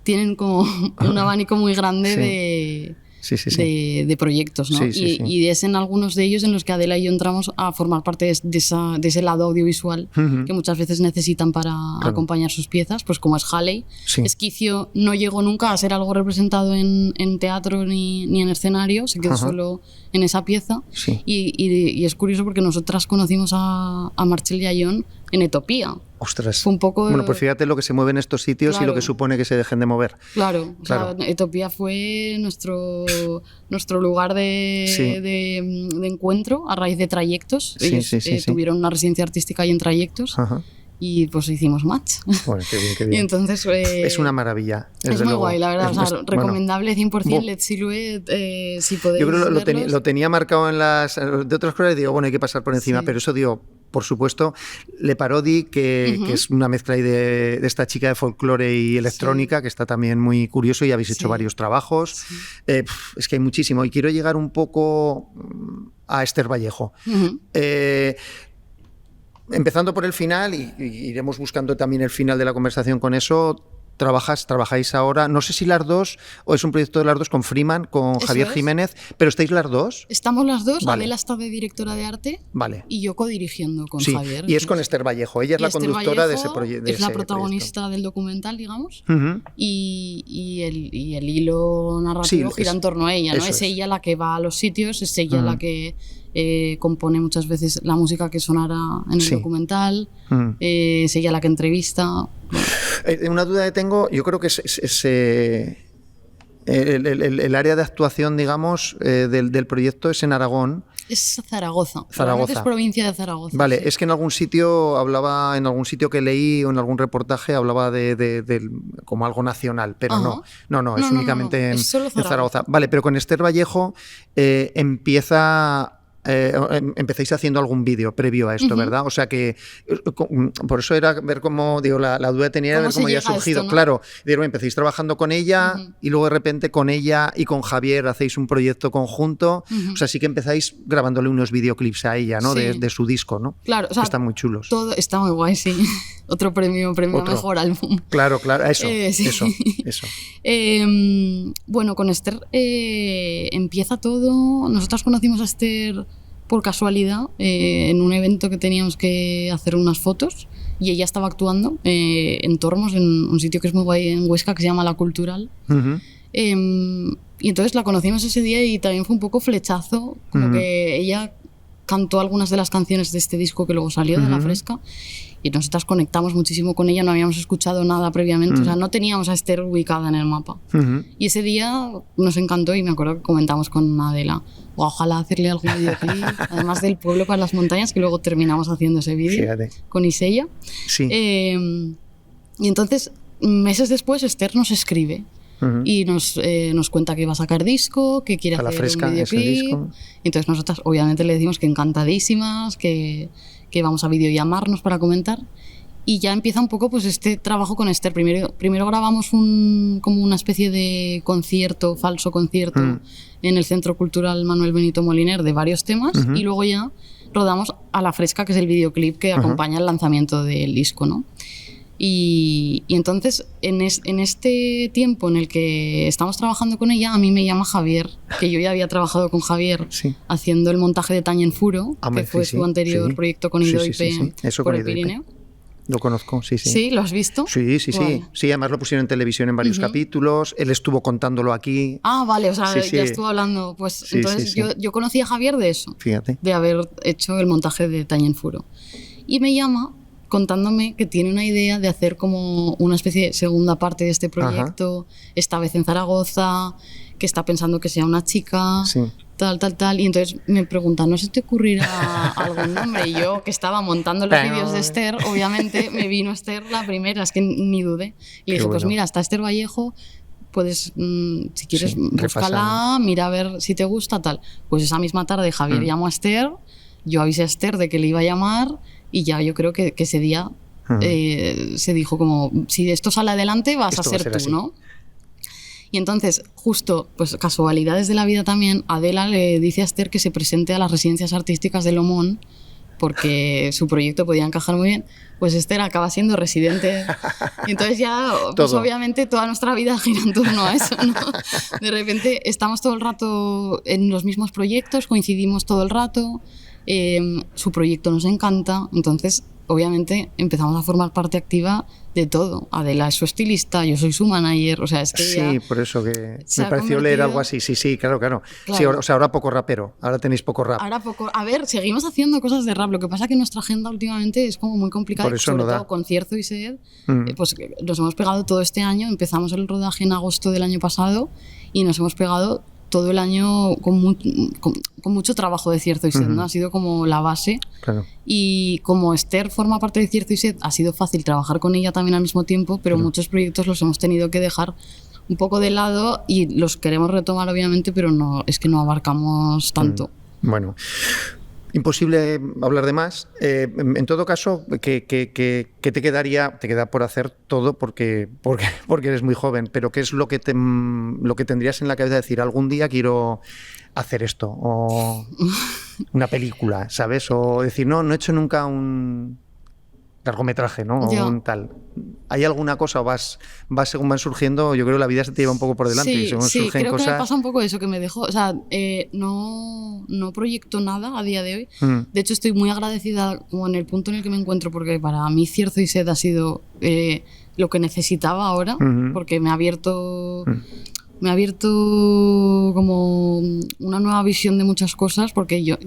tienen como un abanico muy grande de proyectos, ¿no? Y es en algunos de ellos en los que Adela y yo entramos a formar parte de ese lado audiovisual que muchas veces necesitan para acompañar sus piezas, pues como es Halley. Esquicio no llegó nunca a ser algo representado en teatro ni en escenario, se quedó solo en esa pieza. Y es curioso porque nosotras conocimos a Marchel y a John en Etopía. Ostras. Fue un poco... Bueno, pues fíjate lo que se mueve en estos sitios y lo que supone que se dejen de mover. Claro. O sea, Etopía fue nuestro lugar de encuentro a raíz de trayectos. Ellos tuvieron una residencia artística ahí en Trayectos. Y pues hicimos match. Bueno, qué bien. Y entonces, es una maravilla. Es muy guay, la verdad. Recomendable 100%, LED Silhouette, si podéis. Yo creo que lo tenía marcado en de otras cosas y digo, bueno, hay que pasar por encima, pero eso digo, por supuesto, Le Parodi, que es una mezcla ahí de esta chica de folclore y electrónica, que está también muy curioso y habéis hecho varios trabajos. Es que hay muchísimo. Y quiero llegar un poco a Esther Vallejo. empezando por el final, y iremos buscando también el final de la conversación con eso. Trabajáis ahora, no sé si las dos, o es un proyecto de las dos con Freeman, con Eso Javier es. Jiménez, pero ¿estáis las dos? Estamos las dos, Vale. Adela está de directora de arte Vale. y yo codirigiendo con Sí, Javier. y es con Esther Vallejo, ella es Y la Esther conductora de ese Vallejo proyecto. es la protagonista del documental, digamos, Uh-huh. y el hilo narrativo Sí, gira en torno a ella, ¿no? eso Es es. ella la que va a los sitios, es ella la que compone muchas veces la música que sonará en el Sí. documental, Mm. es ella la que entrevista. Una duda que tengo, yo creo que es el área de actuación, digamos, del proyecto es en Aragón. Es Zaragoza. Zaragoza. Realmente es provincia de Zaragoza. Vale, sí. es que en algún sitio hablaba, en algún sitio que leí o en algún reportaje hablaba de como algo nacional, pero Ajá. no, es No, únicamente no. En, Es solo en Zaragoza. Zaragoza. Vale, pero con Esther Vallejo empezáis haciendo algún vídeo previo a esto, Ujú. ¿verdad? O sea que por eso era ver cómo, digo, la duda que tenía era ¿Cómo ver cómo se ya ha llega a surgido. esto, no? Claro, digo, empezáis trabajando con ella Ujú. y luego de repente con ella y con Javier hacéis un proyecto conjunto. Ujú. O sea, sí que empezáis grabándole unos videoclips a ella, ¿no? Sí. De su disco, ¿no? Claro, o sea, Están muy chulos. todo está muy guay, sí. Otro premio Otro. mejor álbum. Claro, eso, Sí. eso. Bueno, con Esther empieza todo. Nosotros conocimos a Esther por casualidad en un evento que teníamos que hacer unas fotos y ella estaba actuando en Tormos, en un sitio que es muy guay en Huesca que se llama La Cultural. Ujú. Y entonces la conocimos ese día y también fue un poco flechazo, como Ujú. que ella cantó algunas de las canciones de este disco que luego salió, de La Ujú. Fresca, y nosotras conectamos muchísimo con ella, no habíamos escuchado nada previamente, o sea, no teníamos a Esther ubicada en el mapa. Ujú. Y ese día nos encantó y me acuerdo que comentamos con Adela, ojalá hacerle algún videoclip, además del pueblo para las montañas, que luego terminamos haciendo ese vídeo Fíjate. con Isella. Sí. Y entonces, meses después, Esther nos escribe Ujú. y nos cuenta que va a sacar disco, que quiere A La hacer Fresca, un ese videoclip. disco. Entonces nosotras obviamente le decimos que encantadísimas, que vamos a videollamarnos para comentar. Y ya empieza un poco pues este trabajo con Esther. Primero grabamos como una especie de concierto, falso concierto, en el Centro Cultural Manuel Benito Moliner de varios temas, y luego ya rodamos A La Fresca, que es el videoclip que acompaña el lanzamiento del disco, ¿no? Y entonces, en este tiempo en el que estamos trabajando con ella, a mí me llama Javier, que yo ya había trabajado con Javier Sí. haciendo el montaje de Tañen Furo, Hombre, que fue sí, su anterior sí. proyecto con Sí, Idoipe sí. Eso por con el Idoipe. Pirineo. Lo conozco, sí. ¿Sí? ¿Lo has visto? Sí. Vale. Sí, además lo pusieron en televisión en varios capítulos. Él estuvo contándolo aquí. Ah, vale, o sea, Sí, sí. ya estuvo hablando. Pues Sí, entonces sí. Yo conocí a Javier de eso, Fíjate. de haber hecho el montaje de Tañen Furo. Y me llama contándome que tiene una idea de hacer como una especie de segunda parte de este proyecto, esta vez en Zaragoza, que está pensando que sea una chica, Sí. tal. Y entonces me pregunta, ¿no se te ocurrirá algún nombre? Y yo, que estaba montando los vídeos de Esther, obviamente me vino Esther la primera, es que ni dudé. Y le dije, pues bueno. mira, está Esther Vallejo, puedes, si quieres, Sí, búscala, mira a ver si te gusta, tal. Pues esa misma tarde Javier llamó a Esther, yo avisé a Esther de que le iba a llamar y ya yo creo que ese día se dijo como, si esto sale adelante vas Esto a va a ser ser tú, así. ¿no? Y entonces, justo, pues casualidades de la vida también, Adela le dice a Esther que se presente a las residencias artísticas de Lomón porque su proyecto podía encajar muy bien. Pues Esther acaba siendo residente. Y entonces ya, pues Todo. obviamente toda nuestra vida gira en torno a eso, ¿no? De repente estamos todo el rato en los mismos proyectos, coincidimos todo el rato, su proyecto nos encanta, entonces obviamente empezamos a formar parte activa de todo. Adela es su estilista, yo soy su manager, o sea, es que Sí, ya por eso que se me ha pareció leer convertido- algo así. Sí, claro. Claro. Sí, o sea, ahora poco rapero. Ahora tenéis poco rap. Ahora poco. A ver, seguimos haciendo cosas de rap. Lo que pasa es que nuestra agenda últimamente es como muy complicada. Por eso sobre no da. todo con Cierzo y Sed. Mm. Pues nos hemos pegado todo este año. Empezamos el rodaje en agosto del año pasado y nos hemos pegado todo el año con mucho trabajo de Cierzo y Sed, ¿no? Ha sido como la base. Claro. Y como Esther forma parte de Cierzo y Sed, ha sido fácil trabajar con ella también al mismo tiempo, pero muchos proyectos los hemos tenido que dejar un poco de lado y los queremos retomar obviamente, pero no, es que no abarcamos tanto. Bueno, imposible hablar de más. En todo caso, ¿qué te quedaría? Te queda por hacer todo porque eres muy joven, pero ¿qué es lo que tendrías en la cabeza de decir, algún día quiero hacer esto? O... una película, ¿sabes? O decir, no he hecho nunca un largometraje, ¿no? O un tal. ¿Hay alguna cosa o vas según van surgiendo? Yo creo que la vida se te lleva un poco por delante. Sí, y según sí, surgen creo cosas... que me pasa un poco eso, que me dejó, o sea, no proyecto nada a día de hoy. De hecho, estoy muy agradecida como en el punto en el que me encuentro, porque para mí Cierzo y Sed ha sido lo que necesitaba ahora, porque me ha abierto como una nueva visión de muchas cosas, porque yo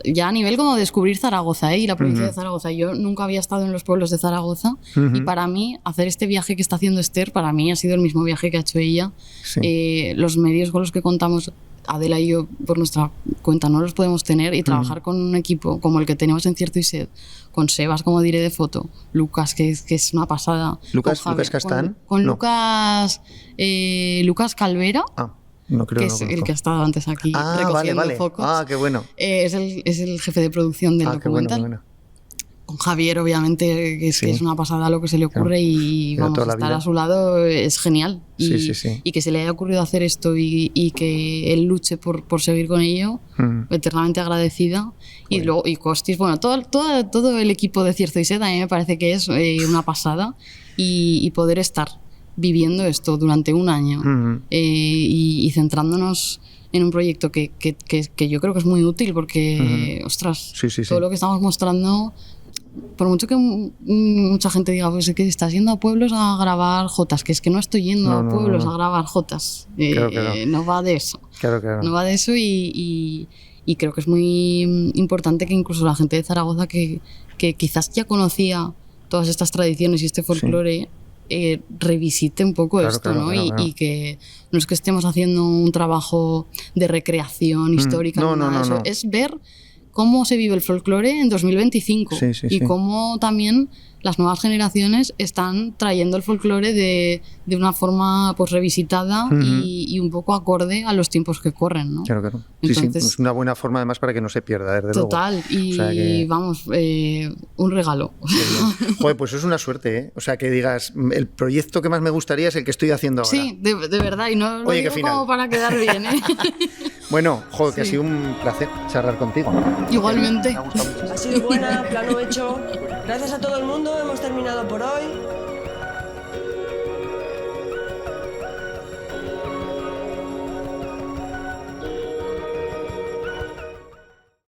ya a nivel como descubrir Zaragoza, y la provincia de Zaragoza, yo nunca había estado en los pueblos de Zaragoza, y para mí hacer este viaje que está haciendo Esther, para mí ha sido el mismo viaje que ha hecho ella. Los medios con los que contamos Adela y yo por nuestra cuenta no los podemos tener, y trabajar con un equipo como el que tenemos en Cierto y Sed, con Sebas como diré de foto, Lucas que es una pasada, Lucas Javier, Castán, con no. Lucas Calvera, no creo, que es el que ha estado antes aquí recogiendo focos. Qué bueno. Es el jefe de producción del documental. Qué bueno. Con Javier, obviamente, que es una pasada lo que se le ocurre, y vamos a estar a su lado, es genial. Y que se le haya ocurrido hacer esto y que él luche por seguir con ello, eternamente agradecida. Y luego, y Costis, bueno, todo el equipo de Cierzo y Sed a mí me parece que es una pasada, y poder estar viviendo esto durante un año y centrándonos en un proyecto que yo creo que es muy útil, porque, ostras, todo lo que estamos mostrando, por mucho que mucha gente diga, pues es que estás yendo a pueblos a grabar jotas, que es que no estoy yendo a pueblos a grabar jotas, no va de eso. No va de eso, y creo que es muy importante que incluso la gente de Zaragoza que quizás ya conocía todas estas tradiciones y este folclore, revisite un poco esto, ¿no? Y que no es que estemos haciendo un trabajo de recreación histórica, no. Es ver cómo se vive el folclore en 2025 y cómo también las nuevas generaciones están trayendo el folclore de una forma pues revisitada y un poco acorde a los tiempos que corren, ¿no? Claro. Entonces, es una buena forma además para que no se pierda, desde luego. Total, y o sea que... vamos, un regalo. Joder, pues es una suerte, ¿eh? O sea, que digas, el proyecto que más me gustaría es el que estoy haciendo ahora. Sí, de verdad, y no lo digo como para quedar bien, ¿eh? Bueno, joder, que ha sido un placer charlar contigo. Igualmente. Ha sido buena, plano hecho. Gracias a todo el mundo, hemos terminado por hoy.